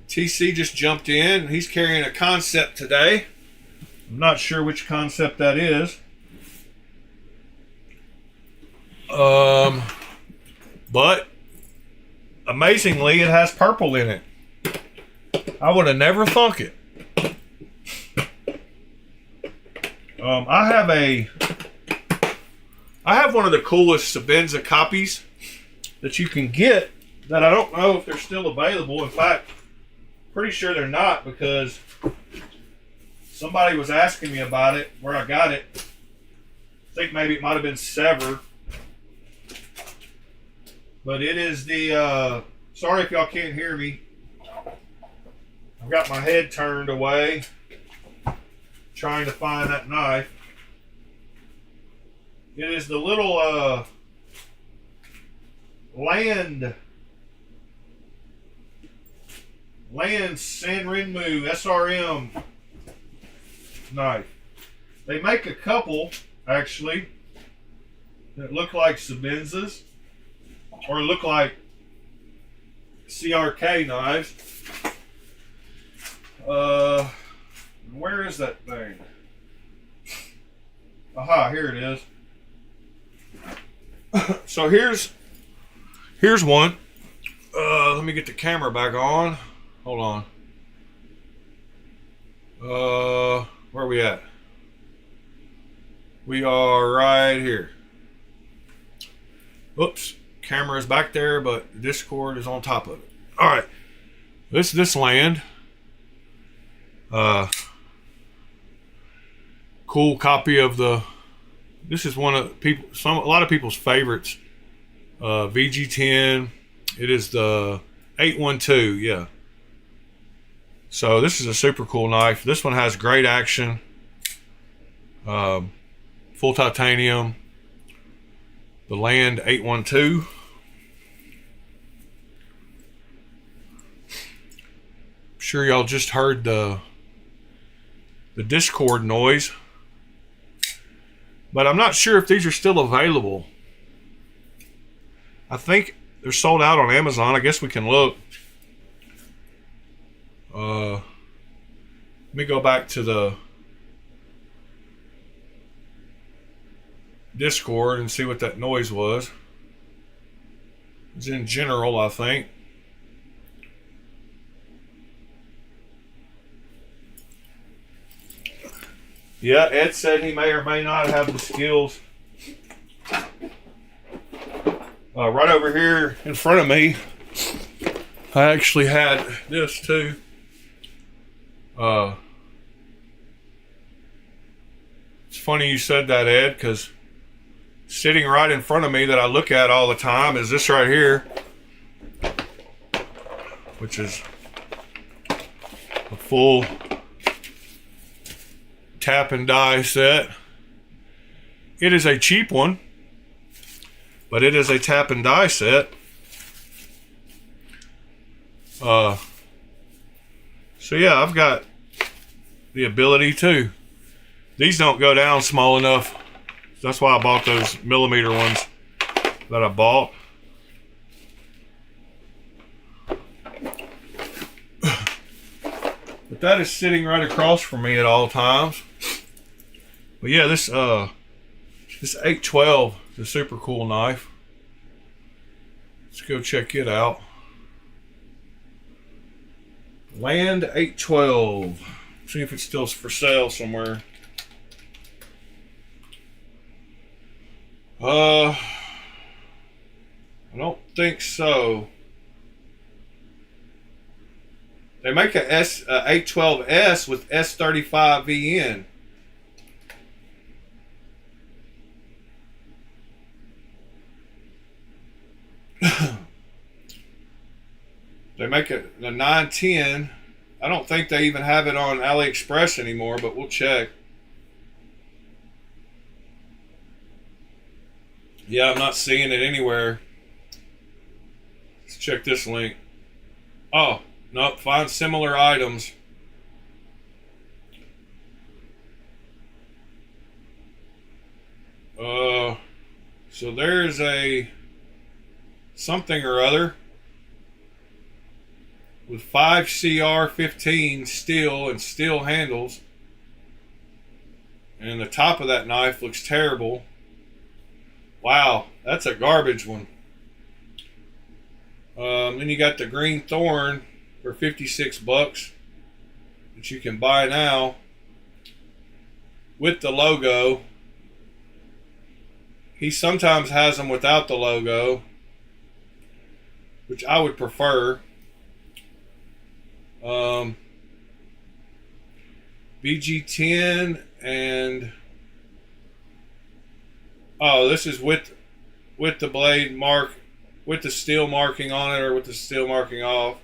TC just jumped in. He's carrying a concept today. I'm not sure which concept that is. But amazingly, it has purple in it. I would have never thunk it. I have one of the coolest Sabenza copies that you can get that I don't know if they're still available. In fact, pretty sure they're not, because somebody was asking me about it, where I got it. I think maybe it might have been Sever. But it is the, sorry if y'all can't hear me. I've got my head turned away trying to find that knife. It is the little Land San Renmu SRM knife. They make a couple, actually, that look like Sabenzas or look like CRK knives. Where is that thing? Aha, here it is. So here's one. Let me get the camera back on. Hold on. Where are we at? We are right here. Oops, camera is back there, but Discord is on top of it. All right, this Land. Cool copy of the. This is one of a lot of people's favorites. VG10. It is the 812. Yeah. So this is a super cool knife. This one has great action. Full titanium. The Land 812. I'm sure y'all just heard the Discord noise. But I'm not sure if these are still available. I think they're sold out on Amazon. I guess we can look. Let me go back to the Discord and see what that noise was. It's in general, I think. Yeah, Ed said he may or may not have the skills. Right over here in front of me, I actually had this too. It's funny you said that, Ed, because sitting right in front of me that I look at all the time is this right here, which is a full tap and die set. It is a cheap one, but it is a tap and die set. So yeah, I've got the ability to. These don't go down small enough. That's why I bought those millimeter ones that I bought. But that is sitting right across from me at all times. But yeah, this 812 is a super cool knife. Let's go check it out. Land 812. See if it's still for sale somewhere. I don't think so. They make a 812S with S35VN. They make it the 910. I don't think they even have it on AliExpress anymore, but we'll check. Yeah, I'm not seeing it anywhere. Let's check this link. Oh, nope, find similar items. So there's a something or other with 5CR15 steel and steel handles, and the top of that knife looks terrible. Wow, that's a garbage one. Then you got the green thorn for $56 that you can buy now with the logo. He sometimes has them without the logo, which I would prefer. BG10 and this is with the blade mark, with the steel marking on it, or with the steel marking off.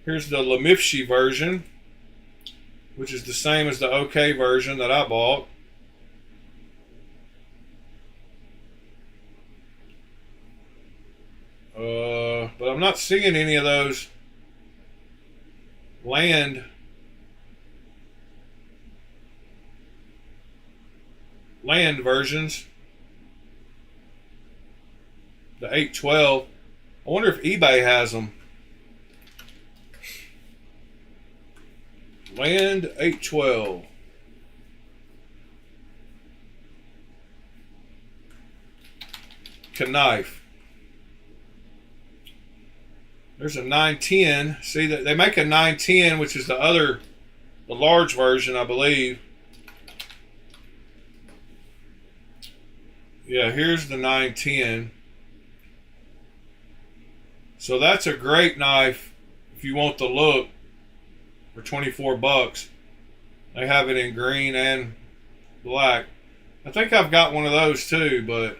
Here's the Lemifshi version, which is the same as the OK version that I bought. But I'm not seeing any of those land versions. The 812. I wonder if eBay has them. Land 812. Knife. There's a 910. See that they make a 910, which is the large version, I believe. Yeah, here's the 910. So that's a great knife if you want the look for $24. They have it in green and black. I think I've got one of those too, but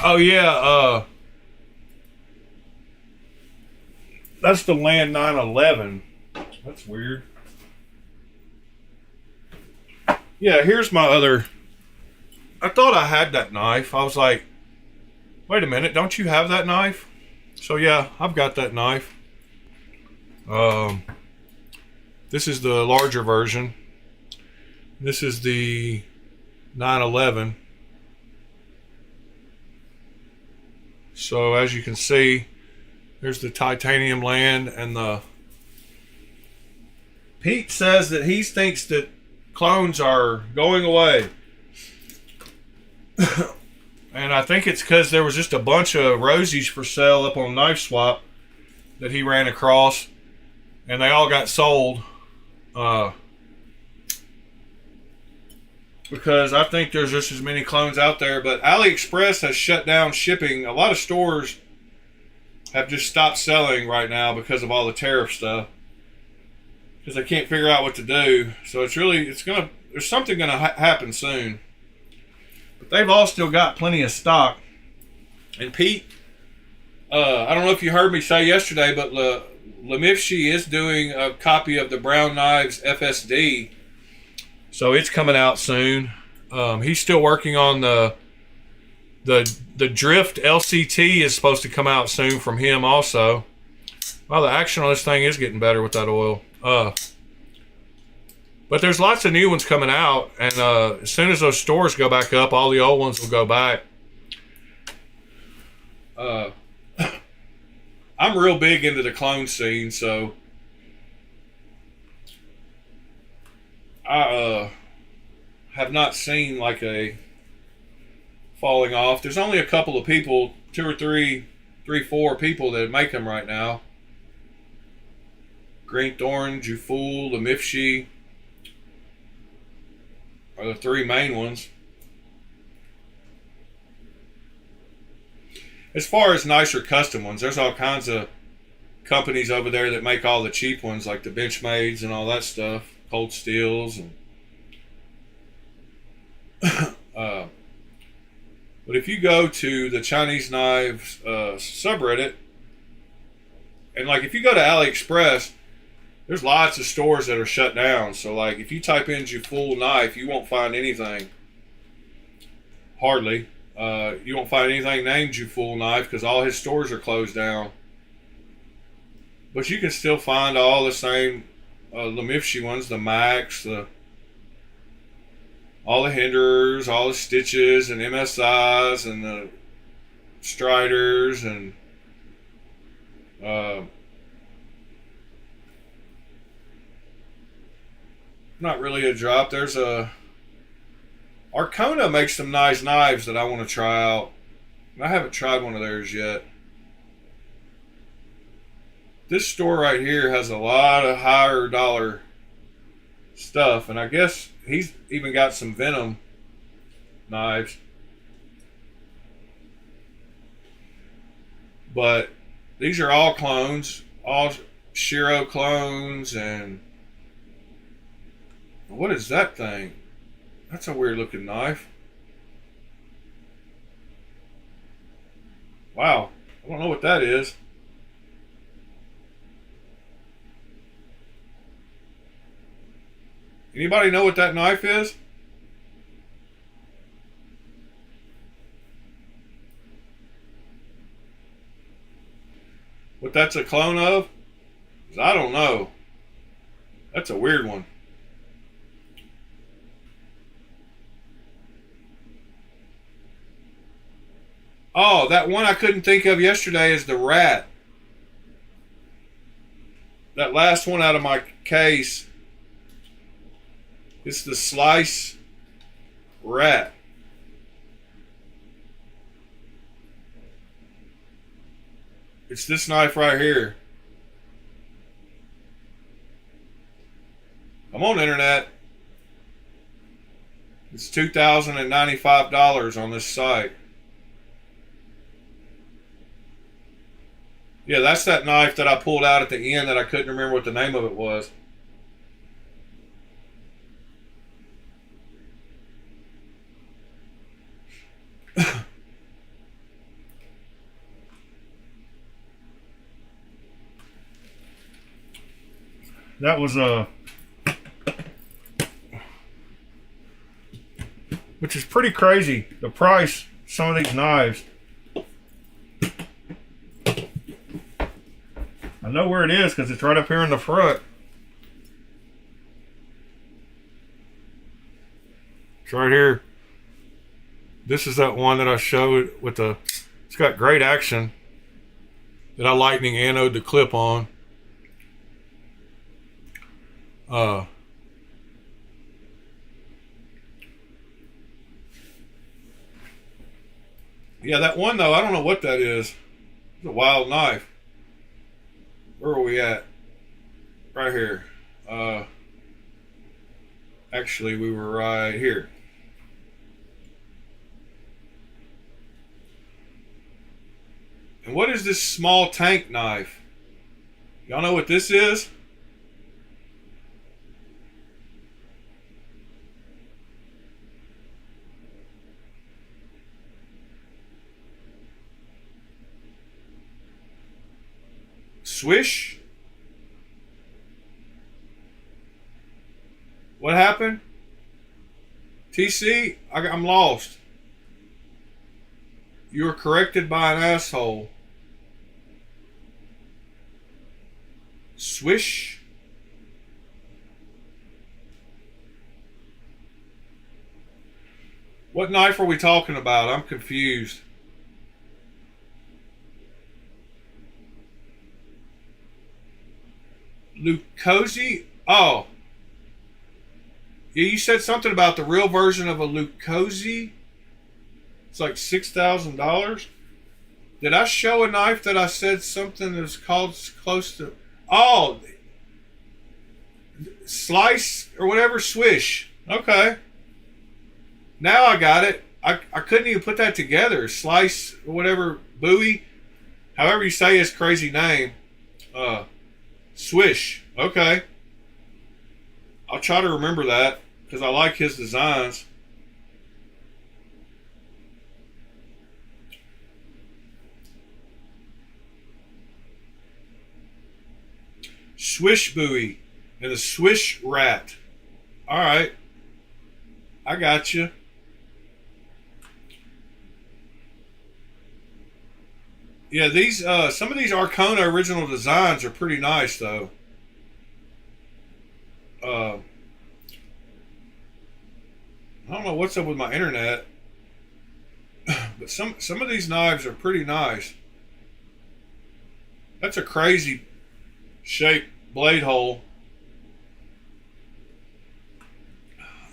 oh yeah, that's the Land 911. That's weird. Yeah, here's my other. I thought I had that knife. I was like, wait a minute, don't you have that knife? So yeah, I've got that knife. This is the larger version. This is the 911. So as you can see, there's the titanium land, and the Pete says that he thinks that clones are going away. And I think it's because there was just a bunch of Rosies for sale up on Knife Swap that he ran across, and they all got sold. Because I think there's just as many clones out there. But AliExpress has shut down shipping. A lot of stores have just stopped selling right now because of all the tariff stuff, because they can't figure out what to do. So there's something gonna happen soon. But they've all still got plenty of stock. And Pete, I don't know if you heard me say yesterday, but Lemifshi is doing a copy of the Brown Knives FSD. So it's coming out soon. He's still working on the Drift LCT is supposed to come out soon from him also. Well, the action on this thing is getting better with that oil. But there's lots of new ones coming out, and as soon as those stores go back up, all the old ones will go back. I'm real big into the clone scene, so I have not seen like a falling off. There's only a couple of people, 2 or 3, 4 people that make them right now. Green Thorn, Juful, Lemifshi are the 3 main ones. As far as nicer custom ones, there's all kinds of companies over there that make all the cheap ones, like the Benchmades and all that stuff, Cold Steels, and but if you go to the Chinese knives subreddit, and like if you go to AliExpress, there's lots of stores that are shut down. So like if you type in Jufull knife, you won't find anything. Hardly. You won't find anything named Jufull knife because all his stores are closed down. But you can still find all the same Lemifshi ones, the Max, all the Hinderers, all the Stitches and MSIs and the Striders and not really a drop. There's a Arcona makes some nice knives that I want to try out. I haven't tried one of theirs yet. This store right here has a lot of higher dollar stuff, and I guess he's even got some Venom knives. But these are all clones, all Shiro clones, and what is that thing? That's a weird looking knife. Wow, I don't know what that is. Anybody know what that knife is? What that's a clone of? I don't know. That's a weird one. Oh, that one I couldn't think of yesterday is the Rat. That last one out of my case. It's the Slice Rat. It's this knife right here. Come on, internet. It's $2,095 on this site. Yeah, that's that knife that I pulled out at the end that I couldn't remember what the name of it was. That was which is pretty crazy, the price of some of these knives. I know where it is because it's right up here in the front. It's right here. This is that one that I showed with the, it's got great action that I lightning anode the clip on. Yeah, that one though, I don't know what that is. It's a wild knife. Where are we at? Right here. Actually, we were right here. And what is this small tank knife? Y'all know what this is? Swish? What happened? TC, I'm lost. You were corrected by an asshole. Swish? What knife are we talking about? I'm confused. Lucosi? Oh. Yeah, you said something about the real version of a Lucosi. It's like $6,000. Did I show a knife that I said something that's called close to... Oh. Slice or whatever, Swish. Okay. Now I got it. I couldn't even put that together. Slice or whatever, Bowie. However you say his crazy name. Uh, Swish. Okay. I'll try to remember that because I like his designs. Swish buoy and a swish rat. All right. I got you. Yeah, these some of these Arcona original designs are pretty nice though. Uh, I don't know what's up with my internet, but some of these knives are pretty nice. That's a crazy shaped blade hole.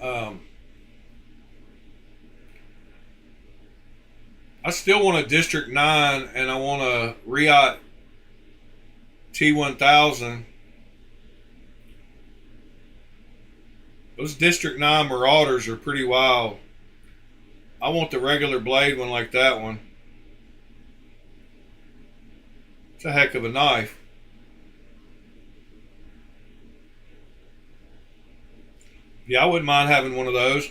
Um, I still want a District 9 and I want a Riot T1000. Those District 9 Marauders are pretty wild. I want the regular blade one like that one. It's a heck of a knife. Yeah, I wouldn't mind having one of those.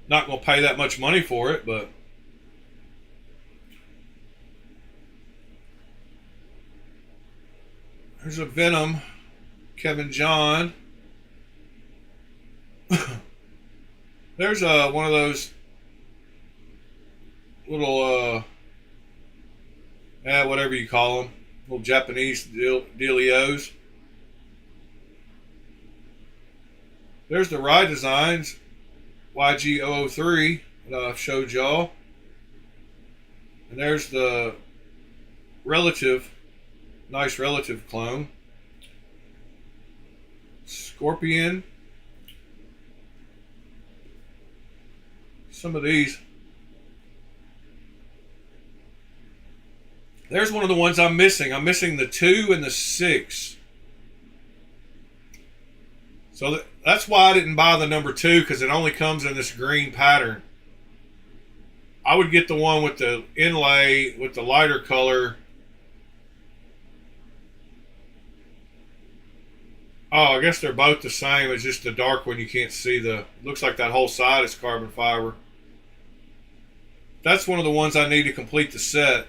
Not going to pay that much money for it, but there's a Venom, Kevin John. There's one of those little, whatever you call them, little Japanese dealios. There's the Rye Designs YG003 that I showed y'all. And there's the Relative, nice Relative clone. Scorpion. Some of these. There's one of the ones I'm missing. I'm missing the 2 and the 6. So that's why I didn't buy the number 2, because it only comes in this green pattern. I would get the one with the inlay with the lighter color. Oh, I guess they're both the same. It's just the dark one you can't see. Looks like that whole side is carbon fiber. That's one of the ones I need to complete the set.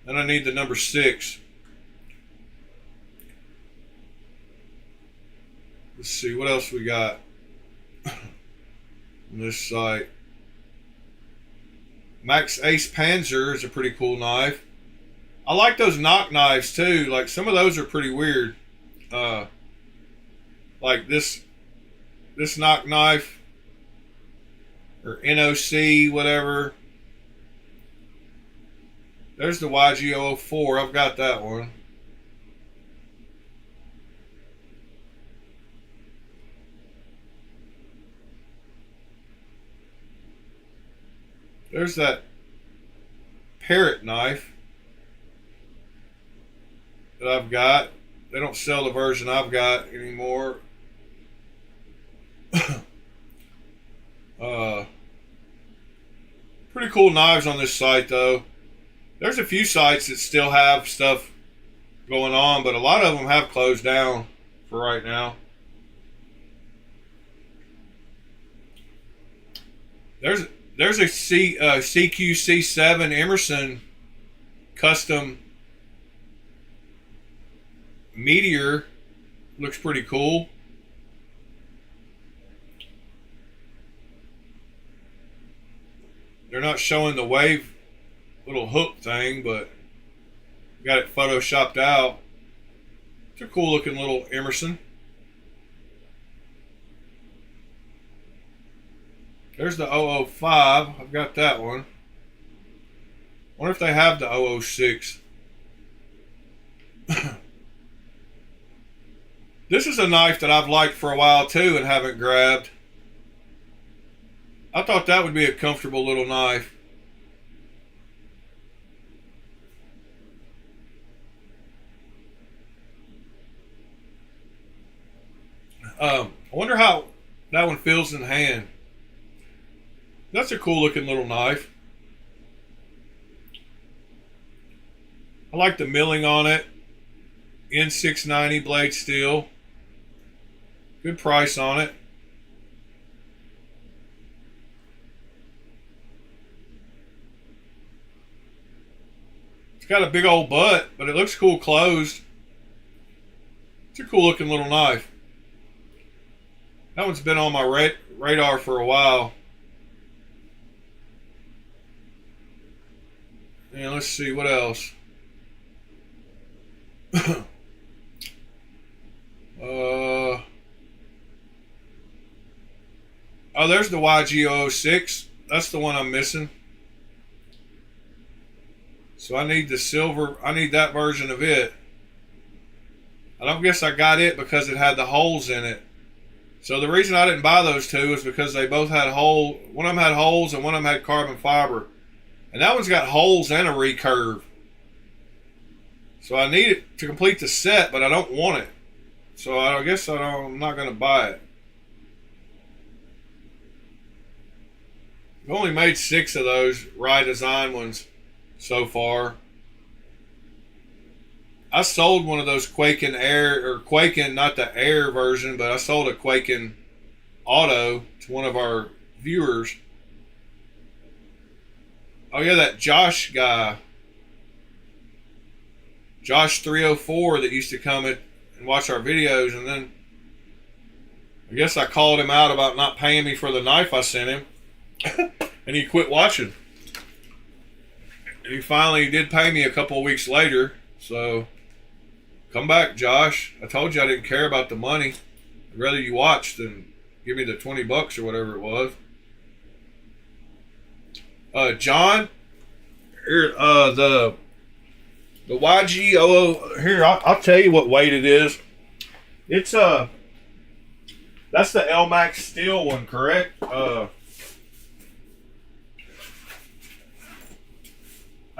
And I need the number 6. Let's see, what else we got on this site. Max Ace Panzer is a pretty cool knife. I like those knock knives too. Like some of those are pretty weird. Like this knock knife or NOC, whatever. There's the YG004. I've got that one. There's that Parrot knife that I've got. They don't sell the version I've got anymore. Pretty cool knives on this site though. There's a few sites that still have stuff going on, but a lot of them have closed down for right now. There's a CQC7 Emerson custom Meteor. Looks pretty cool. They're not showing the wave little hook thing, but got it photoshopped out. It's a cool looking little Emerson. There's the 005. I've got that one. Wonder if they have the 006. This is a knife that I've liked for a while too and haven't grabbed. I thought that would be a comfortable little knife. I wonder how that one feels in the hand. That's a cool looking little knife. I like the milling on it. N690 blade steel. Good price on it. It's got a big old butt, but it looks cool closed. It's a cool looking little knife. That one's been on my radar for a while. And let's see what else. Oh, there's the YG006. That's the one I'm missing. So I need the silver. I need that version of it. I don't guess I got it because it had the holes in it. So the reason I didn't buy those two is because they both had holes. One of them had holes and one of them had carbon fiber. And that one's got holes and a recurve. So I need it to complete the set, but I don't want it. So I guess I'm not going to buy it. I've only made 6 of those Rye Design ones so far. I sold one of those Quaken Air, or Quaken, not the Air version, but I sold a Quaken Auto to one of our viewers. Oh yeah, that Josh guy. Josh 304 that used to come and watch our videos, and then I guess I called him out about not paying me for the knife I sent him. And he quit watching. And he finally did pay me a couple of weeks later. So come back, Josh. I told you I didn't care about the money. I'd rather you watch than give me the $20 or whatever it was. John, here, the YG00, here, I'll tell you what weight it is. It's that's the LMAX steel one, correct?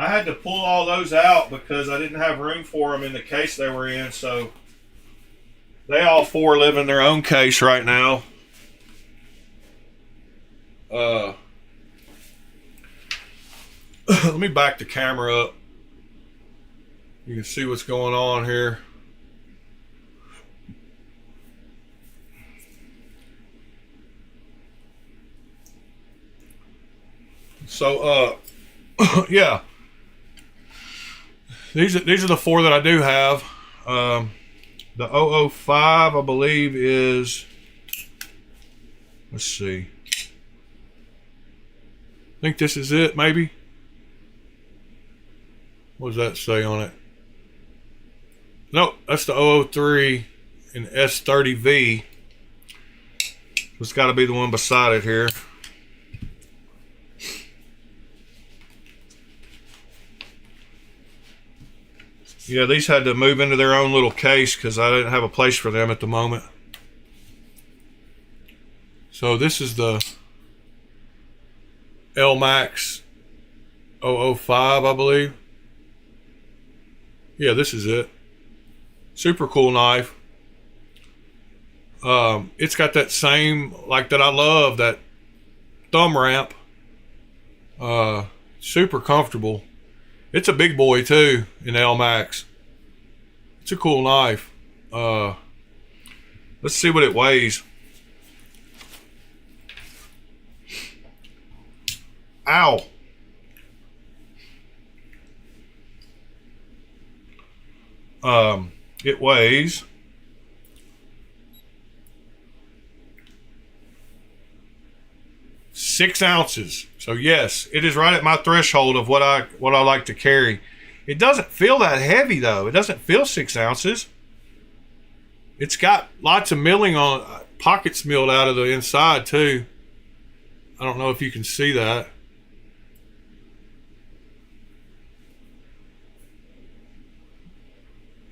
I had to pull all those out because I didn't have room for them in the case they were in, so they all 4 live in their own case right now. Let me back the camera up. You can see what's going on here. So, yeah. These are the 4 that I do have. The 005, I believe, is, let's see. I think this is it, maybe. What does that say on it? Nope, that's the 003 in S30V. It's got to be the one beside it here. Yeah, these had to move into their own little case because I didn't have a place for them at the moment. So this is the LMAX 005, I believe. Yeah, this is it. Super cool knife. It's got that same, like that I love, that thumb ramp. Super comfortable. It's a big boy too in LMAX. It's a cool knife. Let's see what it weighs. Ow. It weighs 6 ounces. So yes, it is right at my threshold of what I like to carry. It doesn't feel that heavy though. It doesn't feel 6 ounces. It's got lots of milling on, pockets milled out of the inside too. I don't know if you can see that.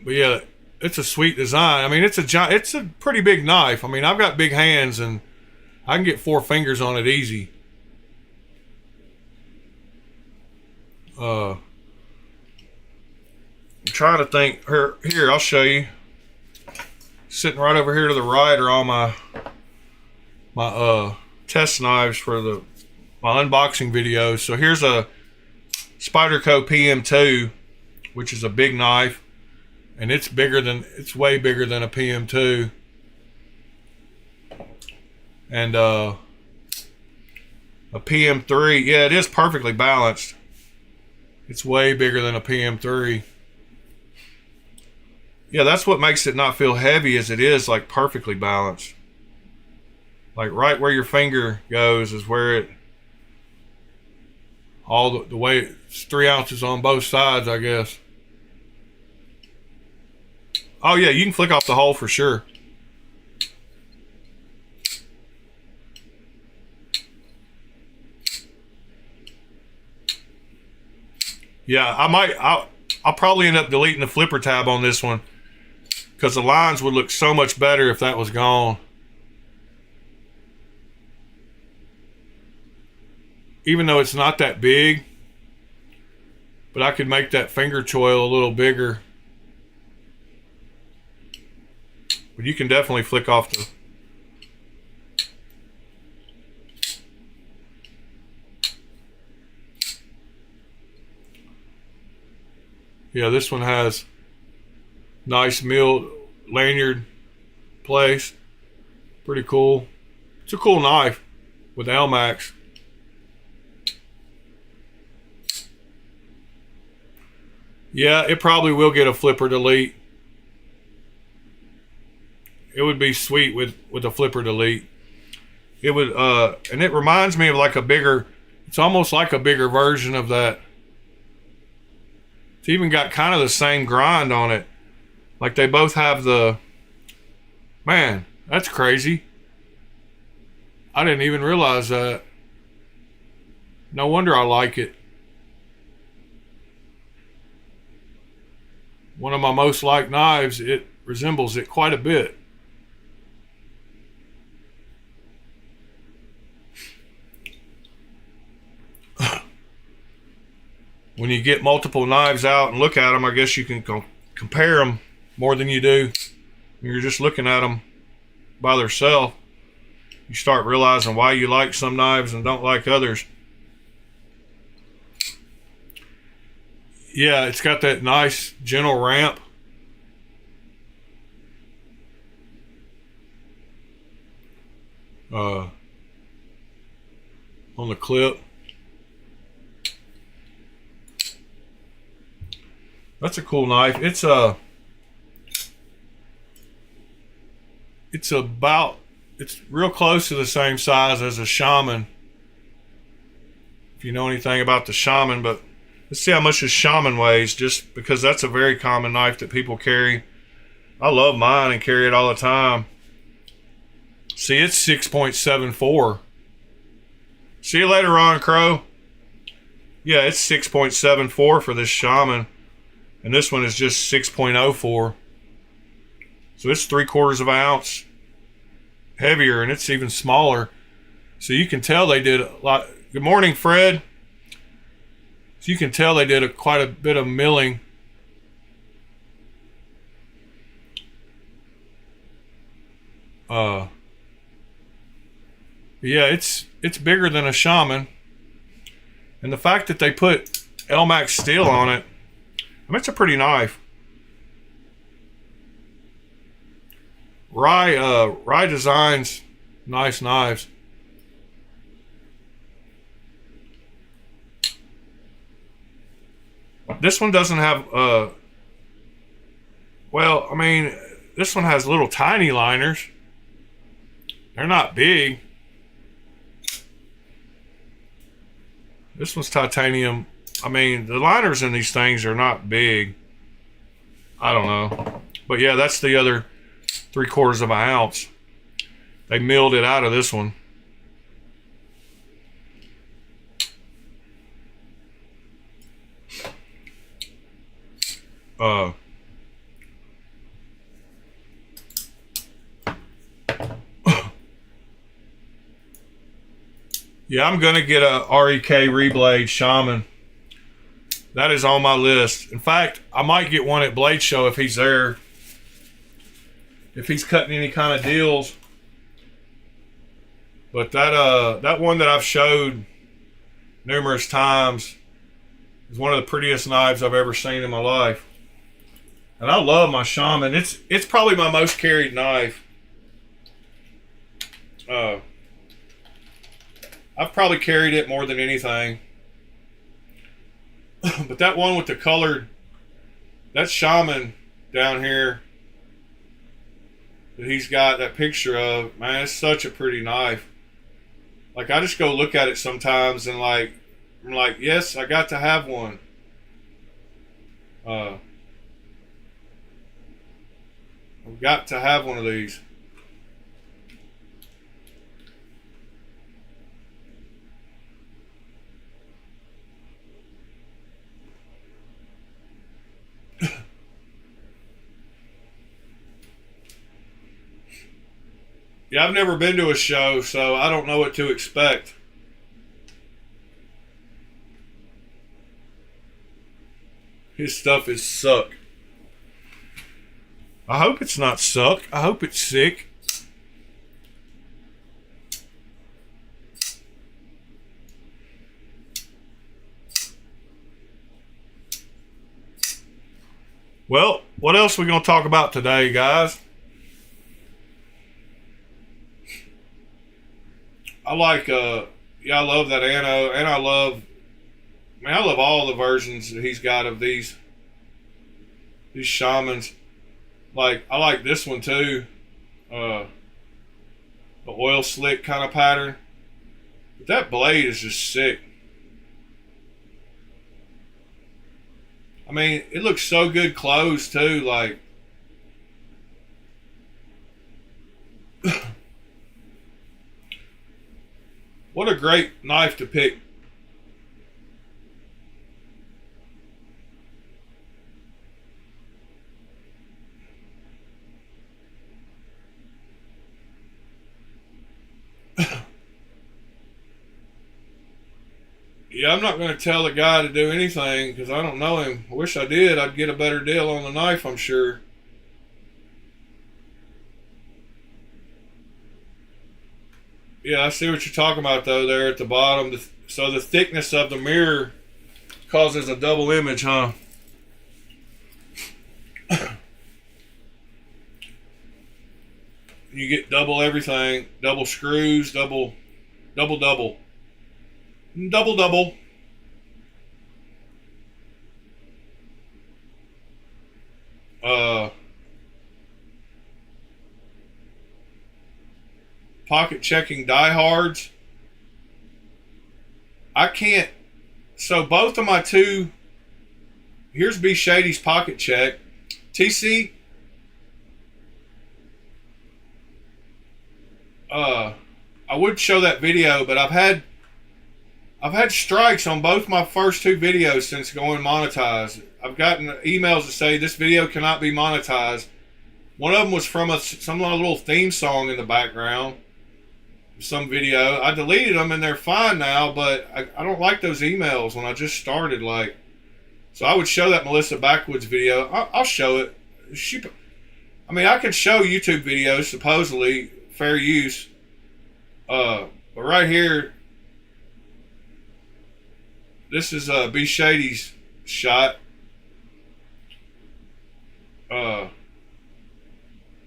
But yeah, it's a sweet design. I mean, it's a pretty big knife. I mean, I've got big hands and I can get 4 fingers on it easy. I'm trying to think. Here, I'll show you. Sitting right over here to the right are all my test knives for my unboxing videos. So here's a Spyderco PM2 which is a big knife, and it's way bigger than a PM2. And a PM3, yeah, it is perfectly balanced. It's way bigger than a PM3. Yeah, that's what makes it not feel heavy, as it is like perfectly balanced. Like right where your finger goes is where it, all the way, it's 3 ounces on both sides, I guess. Oh yeah, you can flick off the hole for sure. Yeah, I'll probably end up deleting the flipper tab on this one, because the lines would look so much better if that was gone. Even though it's not that big, but I could make that finger choil a little bigger. But you can definitely flick off the... Yeah, this one has nice milled lanyard place. Pretty cool. It's a cool knife with LMAX. Yeah, it probably will get a flipper delete. It would be sweet with a flipper delete. It would, and it reminds me of like a bigger, it's almost like a bigger version of that. It's even got kind of the same grind on it. Like they both have the, man, that's crazy. I didn't even realize that. No wonder I like it. One of my most liked knives, it resembles it quite a bit. When you get multiple knives out and look at them, I guess you can compare them more than you do when you're just looking at them by themselves. You start realizing why you like some knives and don't like others. Yeah, it's got that nice gentle ramp. On the clip. That's a cool knife. It's real close to the same size as a Shaman, if you know anything about the Shaman. But let's see how much this Shaman weighs, just because that's a very common knife that people carry. I love mine and carry it all the time. See, it's 6.74. See you later, Ron Crow. Yeah, it's 6.74 for this Shaman. And this one is just 6.04. So it's 3/4 of an ounce heavier, and it's even smaller. So you can tell they did a lot. Good morning, Fred. So you can tell they did quite a bit of milling. Yeah, it's bigger than a Shaman. And the fact that they put LMAX steel on it, I mean, it's a pretty knife. Rye designs nice knives. This one doesn't have, well, I mean, this one has little tiny liners. They're not big. This one's titanium. I mean, the liners in these things are not big. I don't know. But yeah, that's the other 3/4 of an ounce. They milled it out of this one. Yeah, I'm gonna get a REK Reblade Shaman. That is on my list. In fact, I might get one at Blade Show if he's there. If he's cutting any kind of deals. But that one that I've showed numerous times, It's one of the prettiest knives I've ever seen in my life. And I love my Shaman. It's probably my most carried knife. I've probably carried it more than anything. But that one with the colored, that Shaman down here that he's got that picture of, man, it's such a pretty knife. Like, I just go look at it sometimes and I'm like, yes, I got to have one. I've got to have one of these. Yeah, I've never been to a show, so I don't know what to expect. His stuff is suck. I hope it's not suck. I hope it's sick. Well, what else are we going to talk about today, guys? I like, I love that Anno, and I love all the versions that he's got of these Shamans. Like, I like this one too, the oil slick kind of pattern. But that blade is just sick. I mean, it looks so good closed too, like. What a great knife to pick. Yeah, I'm not going to tell the guy to do anything because I don't know him. I wish I did. I'd get a better deal on the knife, I'm sure. Yeah, I see what you're talking about though there at the bottom. So the thickness of the mirror causes a double image, huh? You get double everything, double screws, double. Uh, Pocket checking diehards. I can't. So both of my two. Here's B Shady's pocket check. TC. I would show that video, but I've had strikes on both my first two videos since going monetized. I've gotten emails that say this video cannot be monetized. One of them was from some little theme song in the background. Some video. I deleted them and they're fine now, but I don't like those emails when I just started. Like, so I would show that Melissa Backwoods video. I'll show it. I could show YouTube videos, supposedly fair use. But right here, this is B Shady's shot.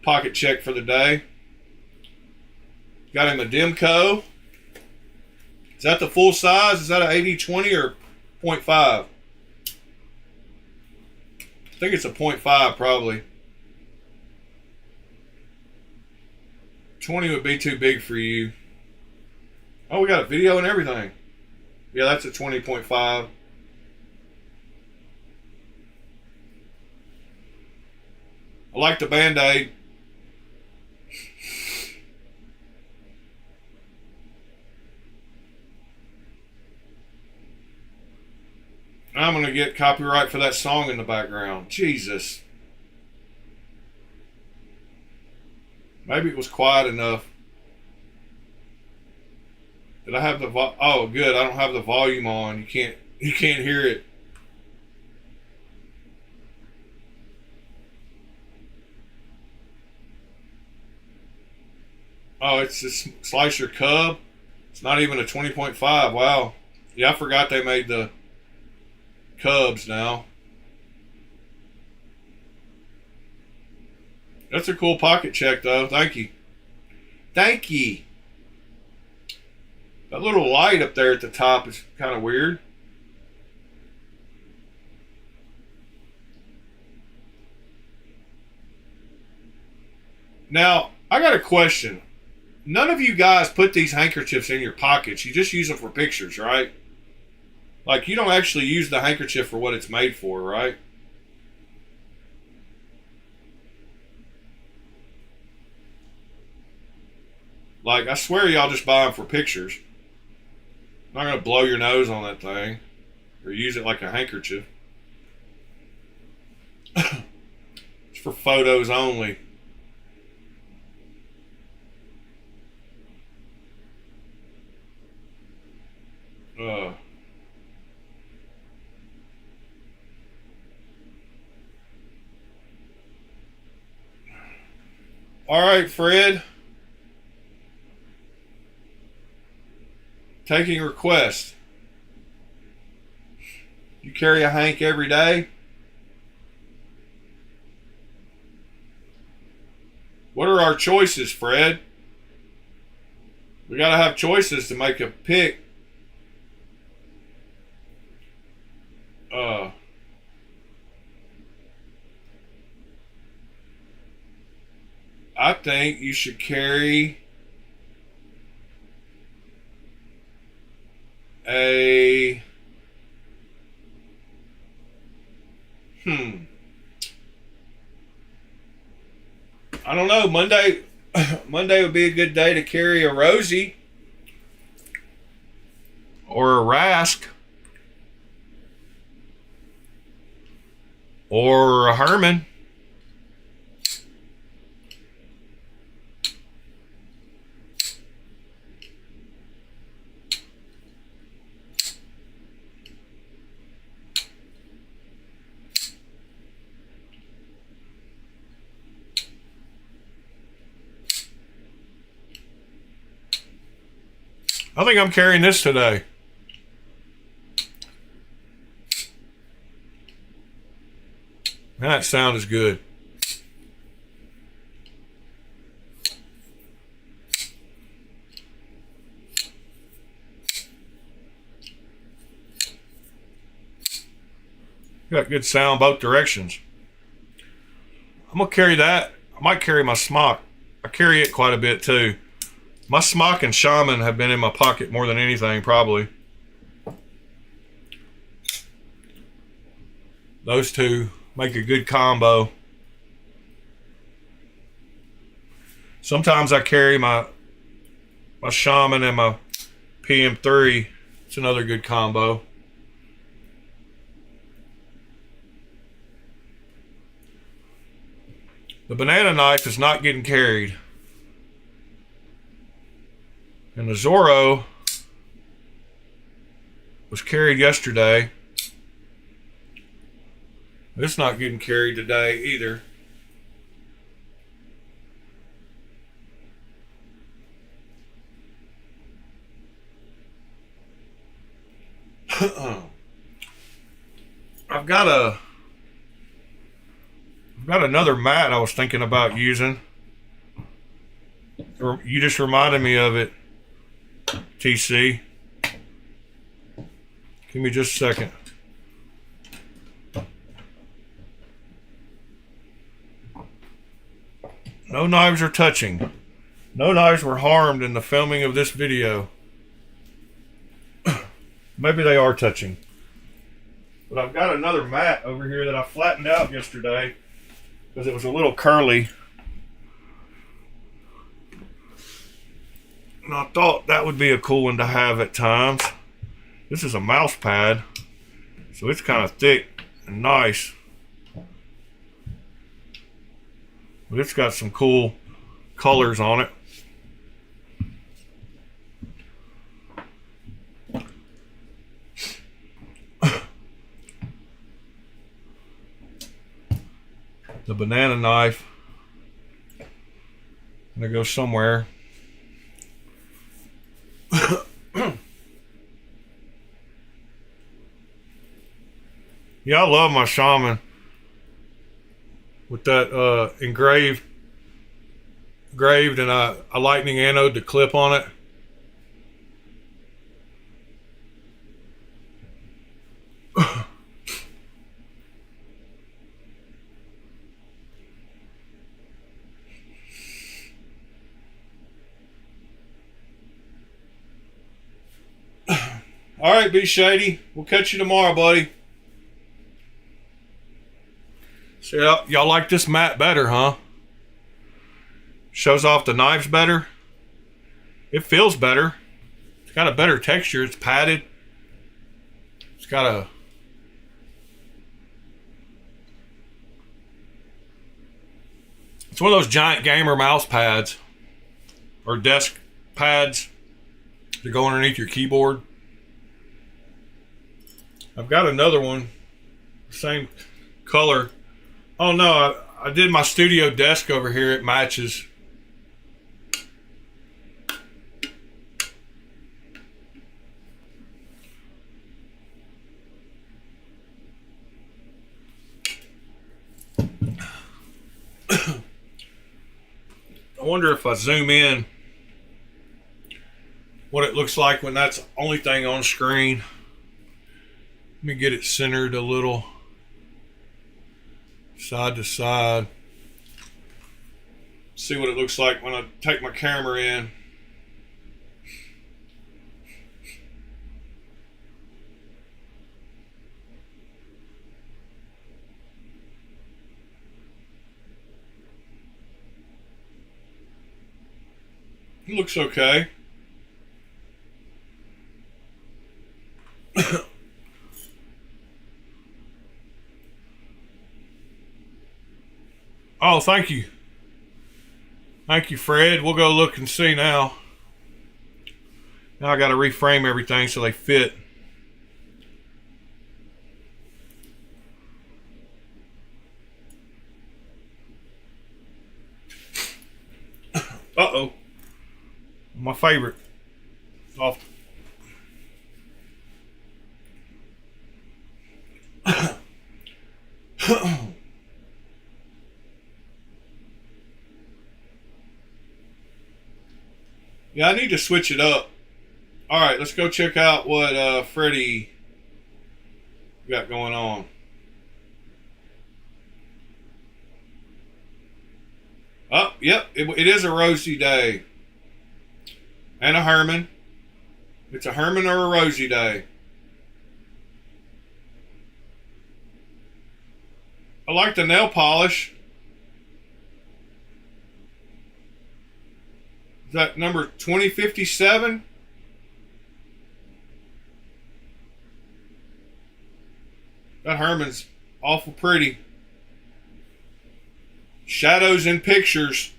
Pocket check for the day. Got him a Demco. Is that the full size? Is that an 80-20 or 0.5? I think it's a 0.5 probably. 20 would be too big for you. Oh, we got a video and everything. Yeah, that's a 20.5. I like the Band-Aid. I'm going to get copyright for that song in the background. Jesus. Maybe it was quiet enough. Did I have the oh, good. I don't have the volume on. You can't hear it. Oh, it's this Slicer Cub. It's not even a 20.5. Wow. Yeah, I forgot they made the Cubs now. That's a cool pocket check, though. Thank you. Thank you. That little light up there at the top is kind of weird. Now, I got a question. None of you guys put these handkerchiefs in your pockets. You just use them for pictures, right? Like, you don't actually use the handkerchief for what it's made for, right? Like, I swear y'all just buy them for pictures. I'm not going to blow your nose on that thing. Or use it like a handkerchief. It's for photos only. All right, Fred. Taking requests. You carry a hank every day? What are our choices, Fred? We got to have choices to make a pick. I think you should carry a I don't know. Monday would be a good day to carry a Rosie or a Rask or a Herman. I think I'm carrying this today. That sound is good. Got good sound both directions. I'm going to carry that. I might carry my smock. I carry it quite a bit too. My smock and shaman have been in my pocket more than anything, probably. Those two make a good combo. Sometimes I carry my shaman and my PM3. It's another good combo. The banana knife is not getting carried. And the Zorro was carried yesterday. It's not getting carried today either. I've got another mat I was thinking about using. You just reminded me of it, TC. Give me just a second. No knives are touching. No knives were harmed in the filming of this video. Maybe they are touching. But I've got another mat over here that I flattened out yesterday because it was a little curly. And I thought that would be a cool one to have at times. This is a mouse pad, so it's kind of thick and nice. But it's got some cool colors on it. The banana knife. I'm gonna go somewhere. Yeah, I love my shaman with that engraved and a lightning anode to clip on it. All right, B Shady. We'll catch you tomorrow, buddy. So y'all like this mat better, huh? Shows off the knives better. It feels better. It's got a better texture. It's padded. It's got a... It's one of those giant gamer mouse pads or desk pads that go underneath your keyboard. I've got another one, same color. Oh no, I did my studio desk over here. It matches. I wonder if I zoom in what it looks like when that's the only thing on screen. Let me get it centered a little side to side. See what it looks like when I take my camera in. It looks okay. Oh, thank you. Thank you, Fred. We'll go look and see now. Now I got to reframe everything so they fit. Uh-oh. My favorite. Off. Yeah, I need to switch it up. All right, let's go check out what Freddie got going on. Oh, yep, it is a rosy day. And a Herman. It's a Herman or a rosy day. I like the nail polish. Is that number 2057? That Herman's awful pretty. Shadows in pictures.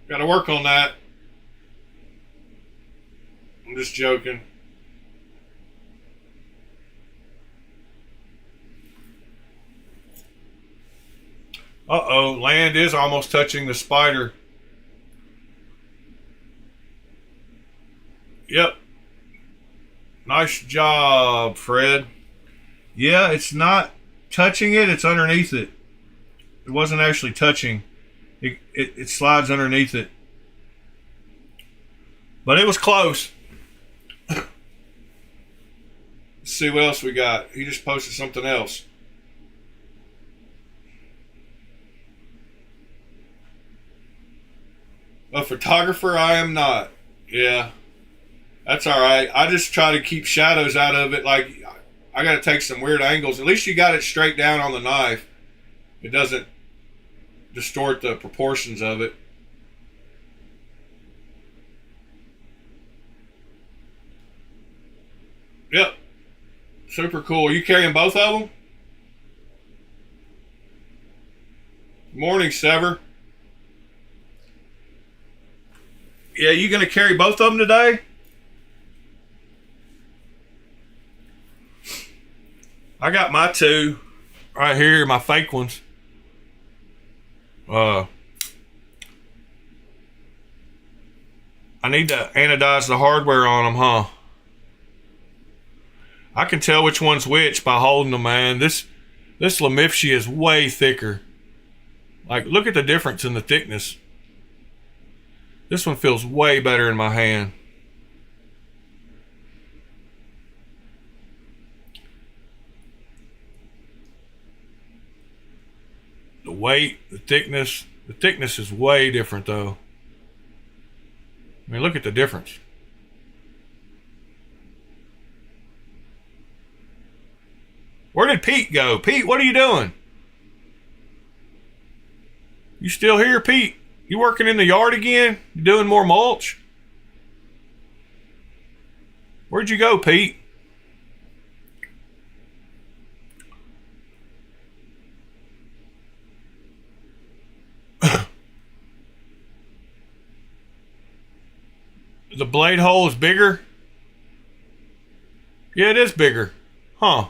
Got to work on that. I'm just joking. Uh-oh, land is almost touching the spider. Yep. Nice job, Fred. Yeah, it's not touching it, it's underneath it. It wasn't actually touching. It slides underneath it. But it was close. Let's see what else we got. He just posted something else. A photographer I am not. Yeah. That's all right. I just try to keep shadows out of it. Like, I got to take some weird angles. At least you got it straight down on the knife. It doesn't distort the proportions of it. Yep. Super cool. Are you carrying both of them? Morning, Sever. Yeah, you going to carry both of them today? I got my two right here, my fake ones. I need to anodize the hardware on them, huh? I can tell which one's which by holding them, man. This This Lemifshi is way thicker. Like, look at the difference in the thickness. This one feels way better in my hand. The weight, the thickness is way different though. I mean, look at the difference. Where did Pete go? Pete, what are you doing? You still here, Pete? You working in the yard again? You doing more mulch? Where'd you go, Pete? The blade hole is bigger? Yeah, it is bigger. Huh.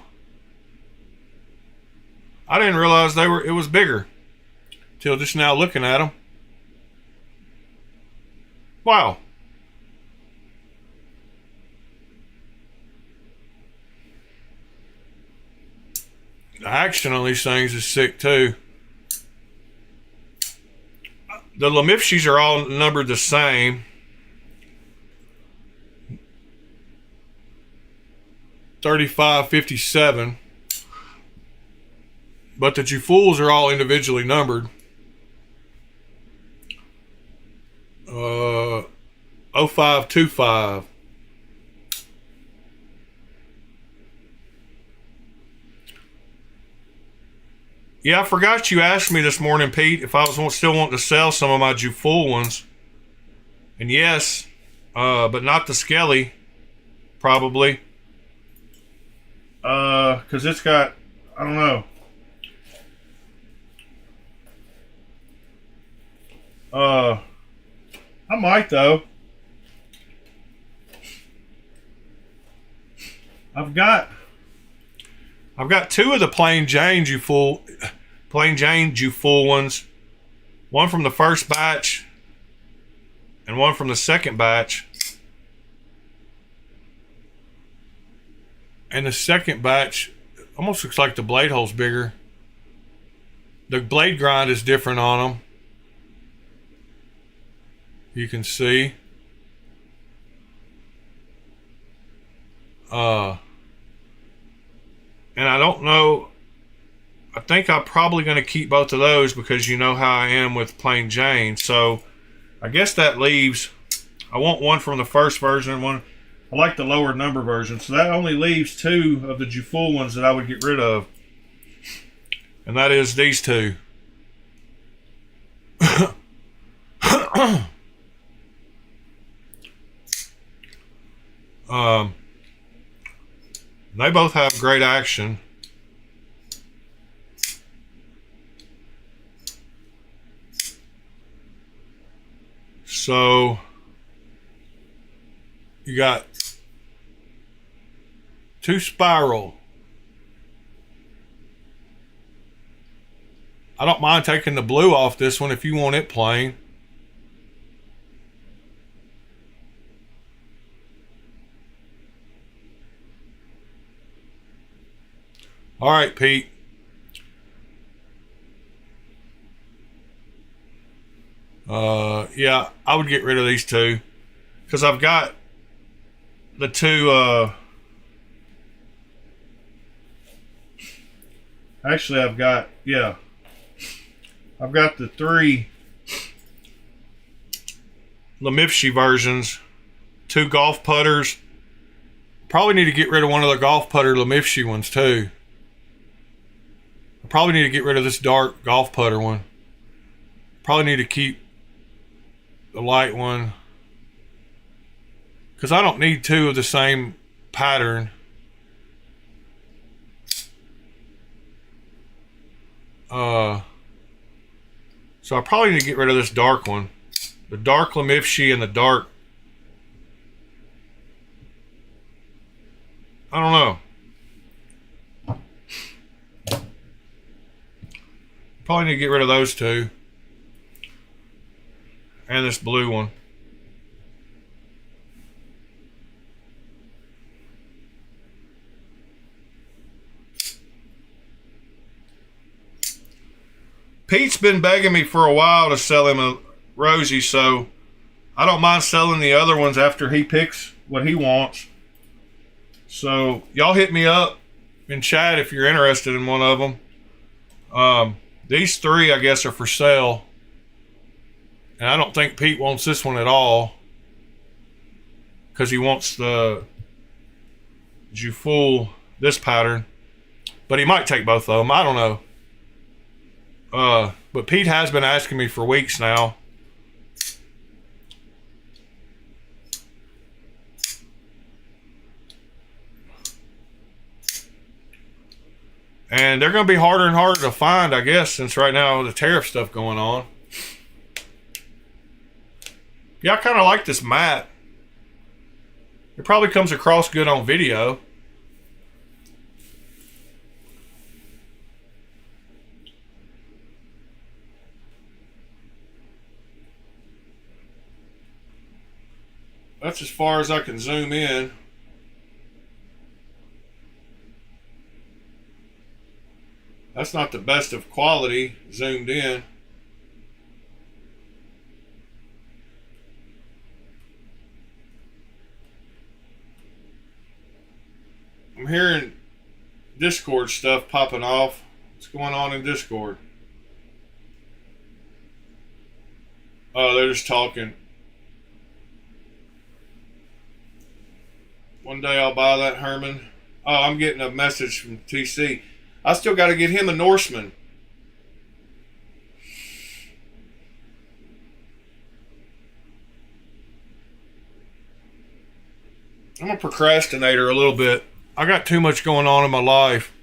I didn't realize it was bigger till just now looking at them. Wow. The action on these things is sick too. The Lemifshis are all numbered the same. 3557. But the Jufools are all individually numbered. 0525. Yeah, I forgot you asked me this morning, Pete, if I was still wanting to sell some of my Jufool ones. And yes, but not the Skelly, probably. Because it's got, I don't know. I might though. I've got two of the plain Jane Jufool ones. One from the first batch and one from the second batch. And the second batch almost looks like the blade hole's bigger. The blade grind is different on them. You can see. And I don't know. I think I'm probably going to keep both of those because you know how I am with plain Jane. So I guess that leaves. I want one from the first version and one. I like the lower number version. So that only leaves two of the Jufool ones that I would get rid of. And that is these two. They both have great action. So you got two spiral. I don't mind taking the blue off this one if you want it plain. All right, Pete. Yeah, I would get rid of these two because I've got the two. Actually, I've got the three Lemifshi versions, two golf putters. Probably need to get rid of one of the golf putter Lemifshi ones too. I probably need to get rid of this dark golf putter one. Probably need to keep the light one because I don't need two of the same pattern. So I probably need to get rid of this dark one, the dark Lemifshi and the dark. I don't know. Probably need to get rid of those two. And this blue one. Pete's been begging me for a while to sell him a Rosie, so I don't mind selling the other ones after he picks what he wants. So y'all hit me up in chat if you're interested in one of them. These three, I guess, are for sale. And I don't think Pete wants this one at all, because he wants the Jufull, this pattern. But he might take both of them. I don't know. But Pete has been asking me for weeks now. And they're going to be harder and harder to find, I guess, since right now the tariff stuff going on. Yeah, I kind of like this mat. It probably comes across good on video. That's as far as I can zoom in. That's not the best of quality zoomed in. I'm hearing Discord stuff popping off. What's going on in Discord? Oh, they're just talking. One day I'll buy that Herman. Oh, I'm getting a message from TC. I still got to get him a Norseman. I'm a procrastinator a little bit. I got too much going on in my life.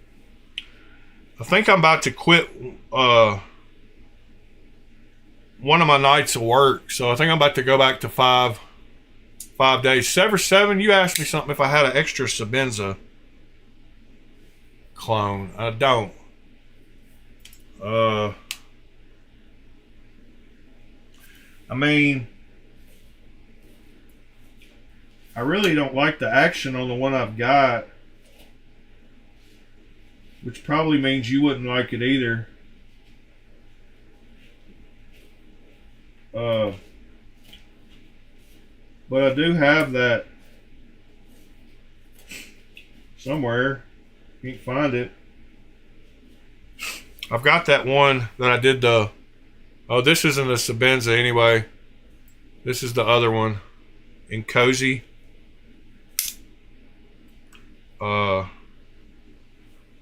I think I'm about to quit one of my nights of work. So I think I'm about to go back to 5 days. Seven, you asked me something if I had an extra Sabenza clone. I don't. I mean, I really don't like the action on the one I've got, which probably means you wouldn't like it either. But I do have that somewhere. Can't find it. I've got that one that I did the... Oh, this isn't a Sabenza anyway. This is the other one. In Cozy. Yeah,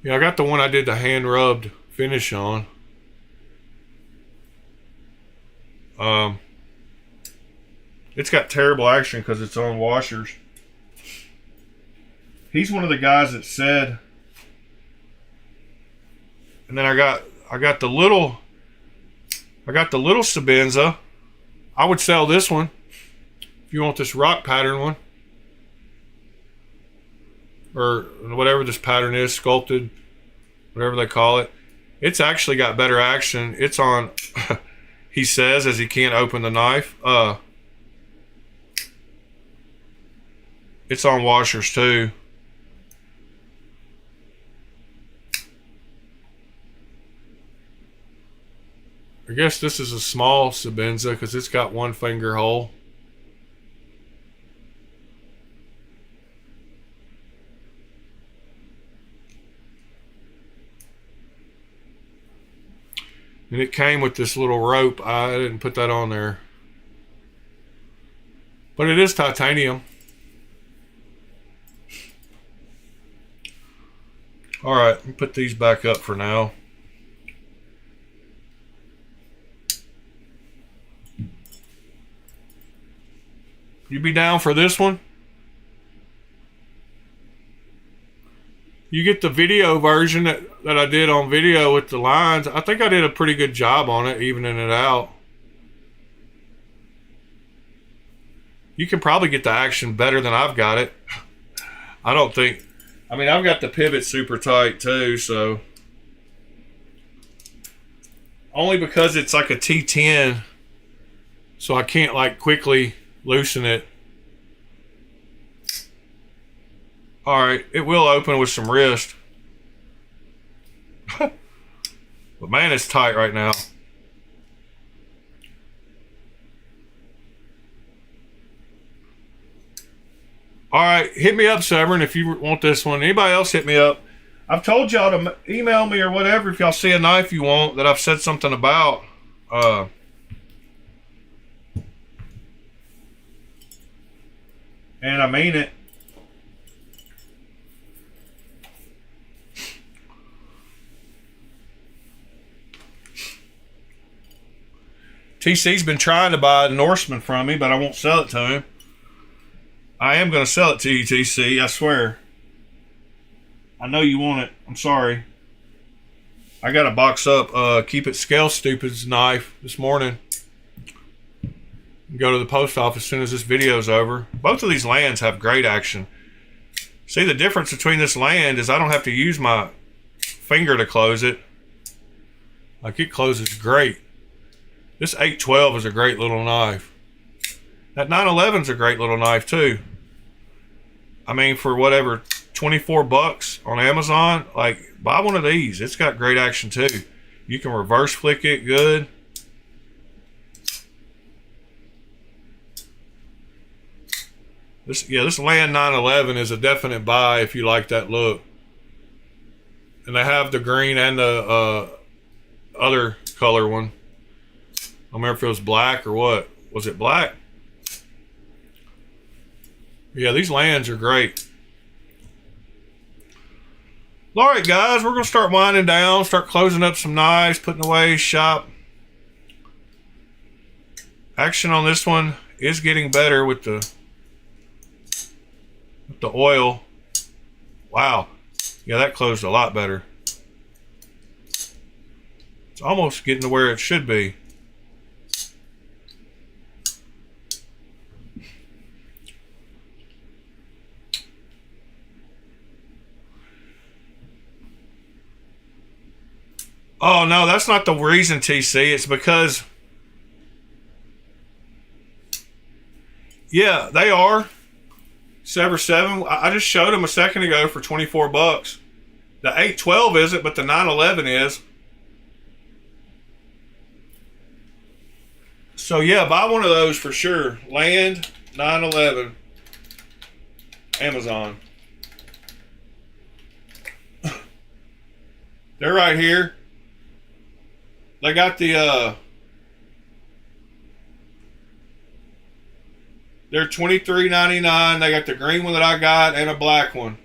I got the one I did the hand-rubbed finish on. It's got terrible action because it's on washers. He's one of the guys that said... And then I got the little Sabenza. I would sell this one if you want this rock pattern one, or whatever this pattern is, sculpted, whatever they call it. It's actually got better action. It's on. He says as he can't open the knife. It's on washers too. I guess this is a small Sabenza because it's got one finger hole. And it came with this little rope. I didn't put that on there. But it is titanium. Alright, let me put these back up for now. You be down for this one? You get the video version that I did on video with the lines. I think I did a pretty good job on it, evening it out. You can probably get the action better than I've got it. I don't think... I mean, I've got the pivot super tight too, so... Only because it's like a T10, so I can't like quickly loosen it. Alright, it will open with some wrist. But man, it's tight right now. All right, hit me up, Severn, if you want this one. Anybody else, hit me up. I've told y'all to email me or whatever if y'all see a knife you want that I've said something about. And I mean it. TC's been trying to buy a Norseman from me, but I won't sell it to him. I am going to sell it to you, TC, I swear. I know you want it. I'm sorry. I got to box up Keep It Scale Stupid's knife this morning. Go to the post office as soon as this video's over. Both of these lands have great action. See, the difference between this land is I don't have to use my finger to close it. Like, it closes great. This 812 is a great little knife. That 911 is a great little knife too. I mean, for whatever, 24 bucks on Amazon, like, buy one of these. It's got great action too. You can reverse flick it good. This Land 911 is a definite buy if you like that look. And they have the green and the other color one. I don't remember if it was black or what. Was it black? Yeah, these lands are great. All right, guys, we're going to start winding down, start closing up some knives, putting away shop. Action on this one is getting better with the oil. Wow. Yeah, that closed a lot better. It's almost getting to where it should be. Oh, no, that's not the reason, TC. It's because... Yeah, they are. Sever 7. I just showed them a second ago for 24 bucks. The 812 isn't, but the 911 is. So, yeah, buy one of those for sure. Land 911. Amazon. They're right here. They got the they're $23.99. They got the green one that I got and a black one.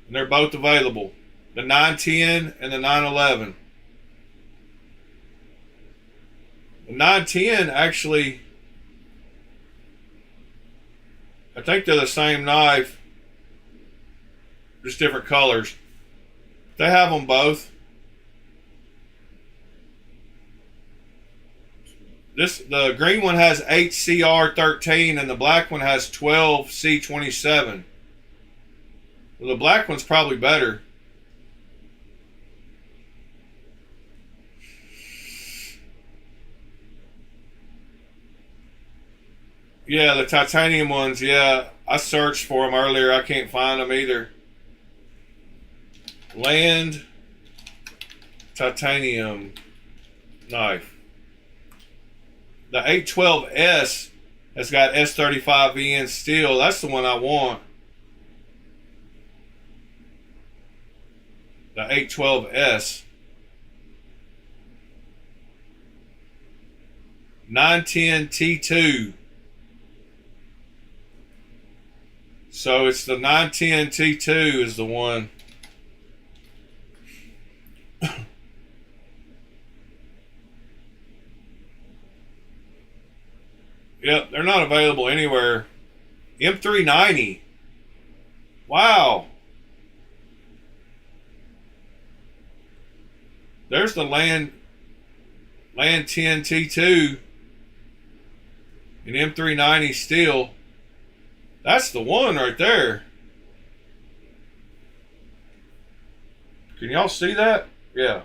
And they're both available. The 910 and the 911. The 910 actually, I think they're the same knife, just different colors. They have them both. The green one has 8CR13 and the black one has 12C27. Well, the black one's probably better. Yeah, the titanium ones, yeah. I searched for them earlier. I can't find them either. Land titanium knife. The 812S has got S35VN steel. That's the one I want. The 812S. 910T2. So it's the 910T2 is the one. Yep, they're not available anywhere. M390. Wow. There's the Land 10 T2 and M390 steel. That's the one right there. Can y'all see that? Yeah.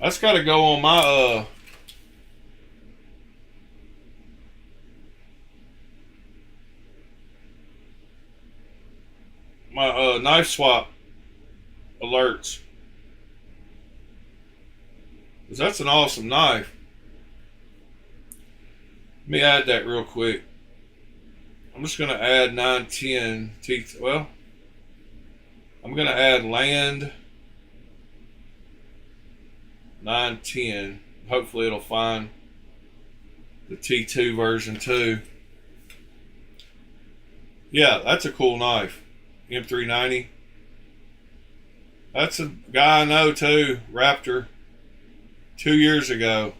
That's got to go on my knife swap alerts. 'Cause that's an awesome knife. Let me add that real quick. I'm just going to add 910 teeth. Well, I'm going to add land 910. Hopefully it'll find the T2 version too. Yeah, that's a cool knife. M390. That's a guy I know too, Raptor, 2 years ago.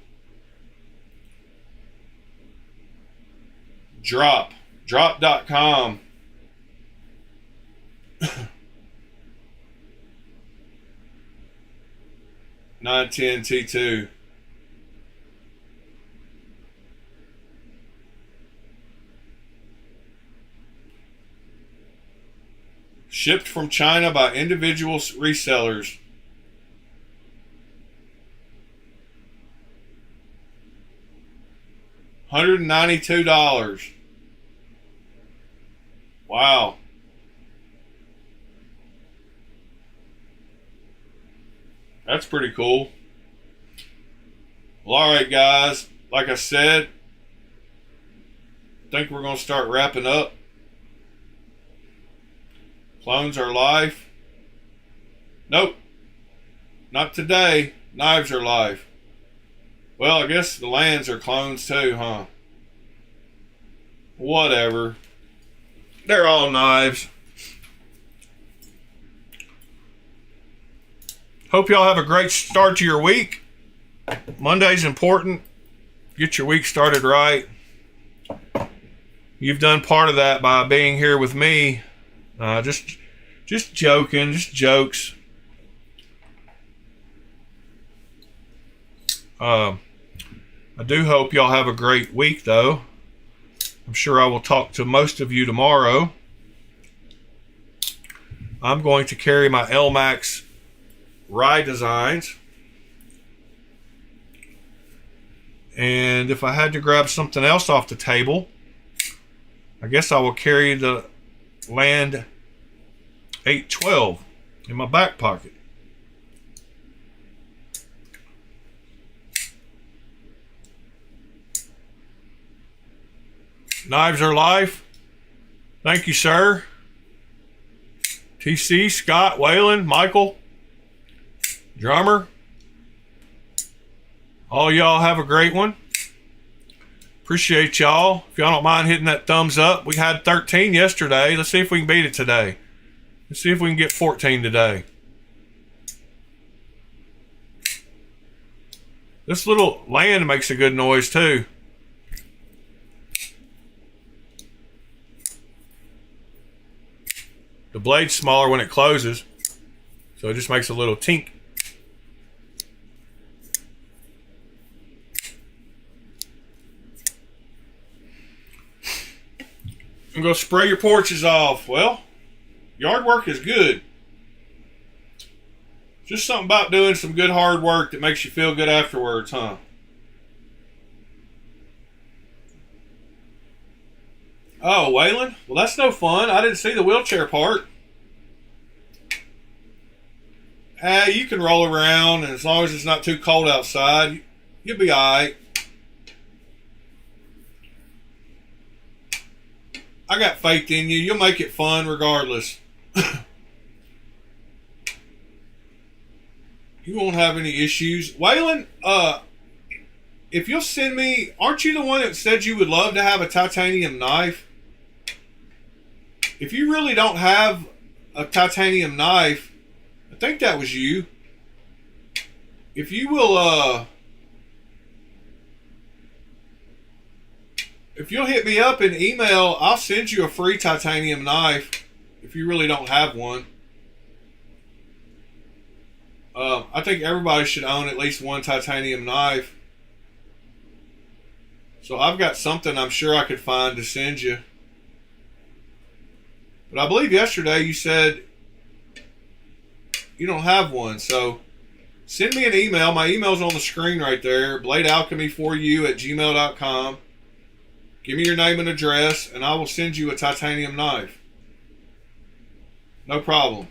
Drop.com. (910) T2. Shipped from China by individual resellers. $192. Wow. That's pretty cool. Well, all right, guys. Like I said, I think we're going to start wrapping up. Clones are life. Nope. Not today. Knives are life. Well, I guess the lands are clones too, huh? Whatever. They're all knives. Hope y'all have a great start to your week. Monday's important. Get your week started right. You've done part of that by being here with me. Just joking, just jokes. I do hope y'all have a great week, though. I'm sure I will talk to most of you tomorrow. I'm going to carry my LMAX Rye designs. And if I had to grab something else off the table, I guess I will carry the Land 812 in my back pocket. Knives are life. Thank you, sir. TC, Scott, Waylon, Michael, Drummer. All y'all have a great one. Appreciate y'all. If y'all don't mind hitting that thumbs up. We had 13 yesterday. Let's see if we can beat it today. Let's see if we can get 14 today. This little land makes a good noise too. The blade's smaller when it closes, so it just makes a little tink. I'm going to spray your porches off. Well, yard work is good. Just something about doing some good hard work that makes you feel good afterwards, huh? Oh, Waylon? Well, that's no fun. I didn't see the wheelchair part. You can roll around, and as long as it's not too cold outside, you'll be all right. I got faith in you. You'll make it fun regardless. You won't have any issues. Waylon, if you'll send me... Aren't you the one that said you would love to have a titanium knife? If you really don't have a titanium knife, I think that was you. If you will, if you'll hit me up in email, I'll send you a free titanium knife if you really don't have one. I think everybody should own at least one titanium knife. So I've got something I'm sure I could find to send you. But I believe yesterday you said you don't have one. So send me an email. My email's on the screen right there. bladealchemy4u@gmail.com. Give me your name and address, and I will send you a titanium knife. No problem.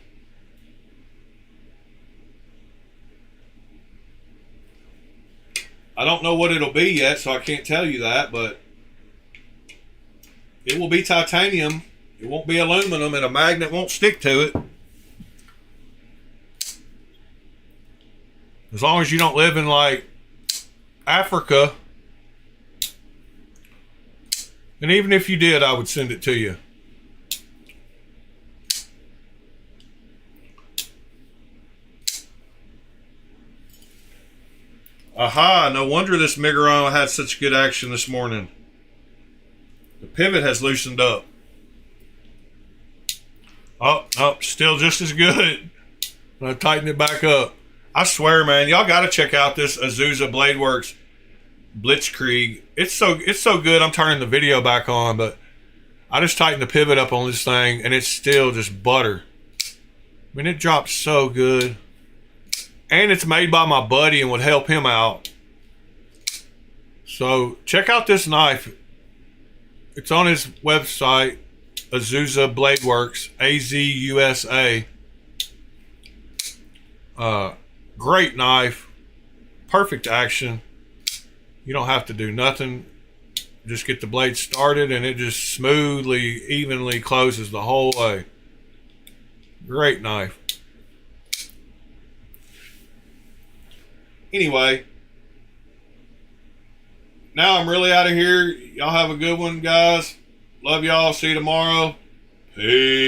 I don't know what it'll be yet, so I can't tell you that, but it will be titanium. It won't be aluminum, and a magnet won't stick to it. As long as you don't live in like Africa. And even if you did, I would send it to you. Aha, no wonder this Migurano had such good action this morning. The pivot has loosened up. Oh, still just as good. I tighten it back up. I swear, man, y'all got to check out this Azusa Bladeworks Blitzkrieg. It's so good. I'm turning the video back on, but I just tightened the pivot up on this thing, and it's still just butter. I mean, it drops so good. And it's made by my buddy and would help him out. So check out this knife. It's on his website, Azusa Bladeworks, AZUSA. Great knife. Perfect action. You don't have to do nothing. Just get the blade started and it just smoothly, evenly closes the whole way. Great knife. Anyway, now I'm really out of here. Y'all have a good one, guys. Love y'all. See you tomorrow. Peace.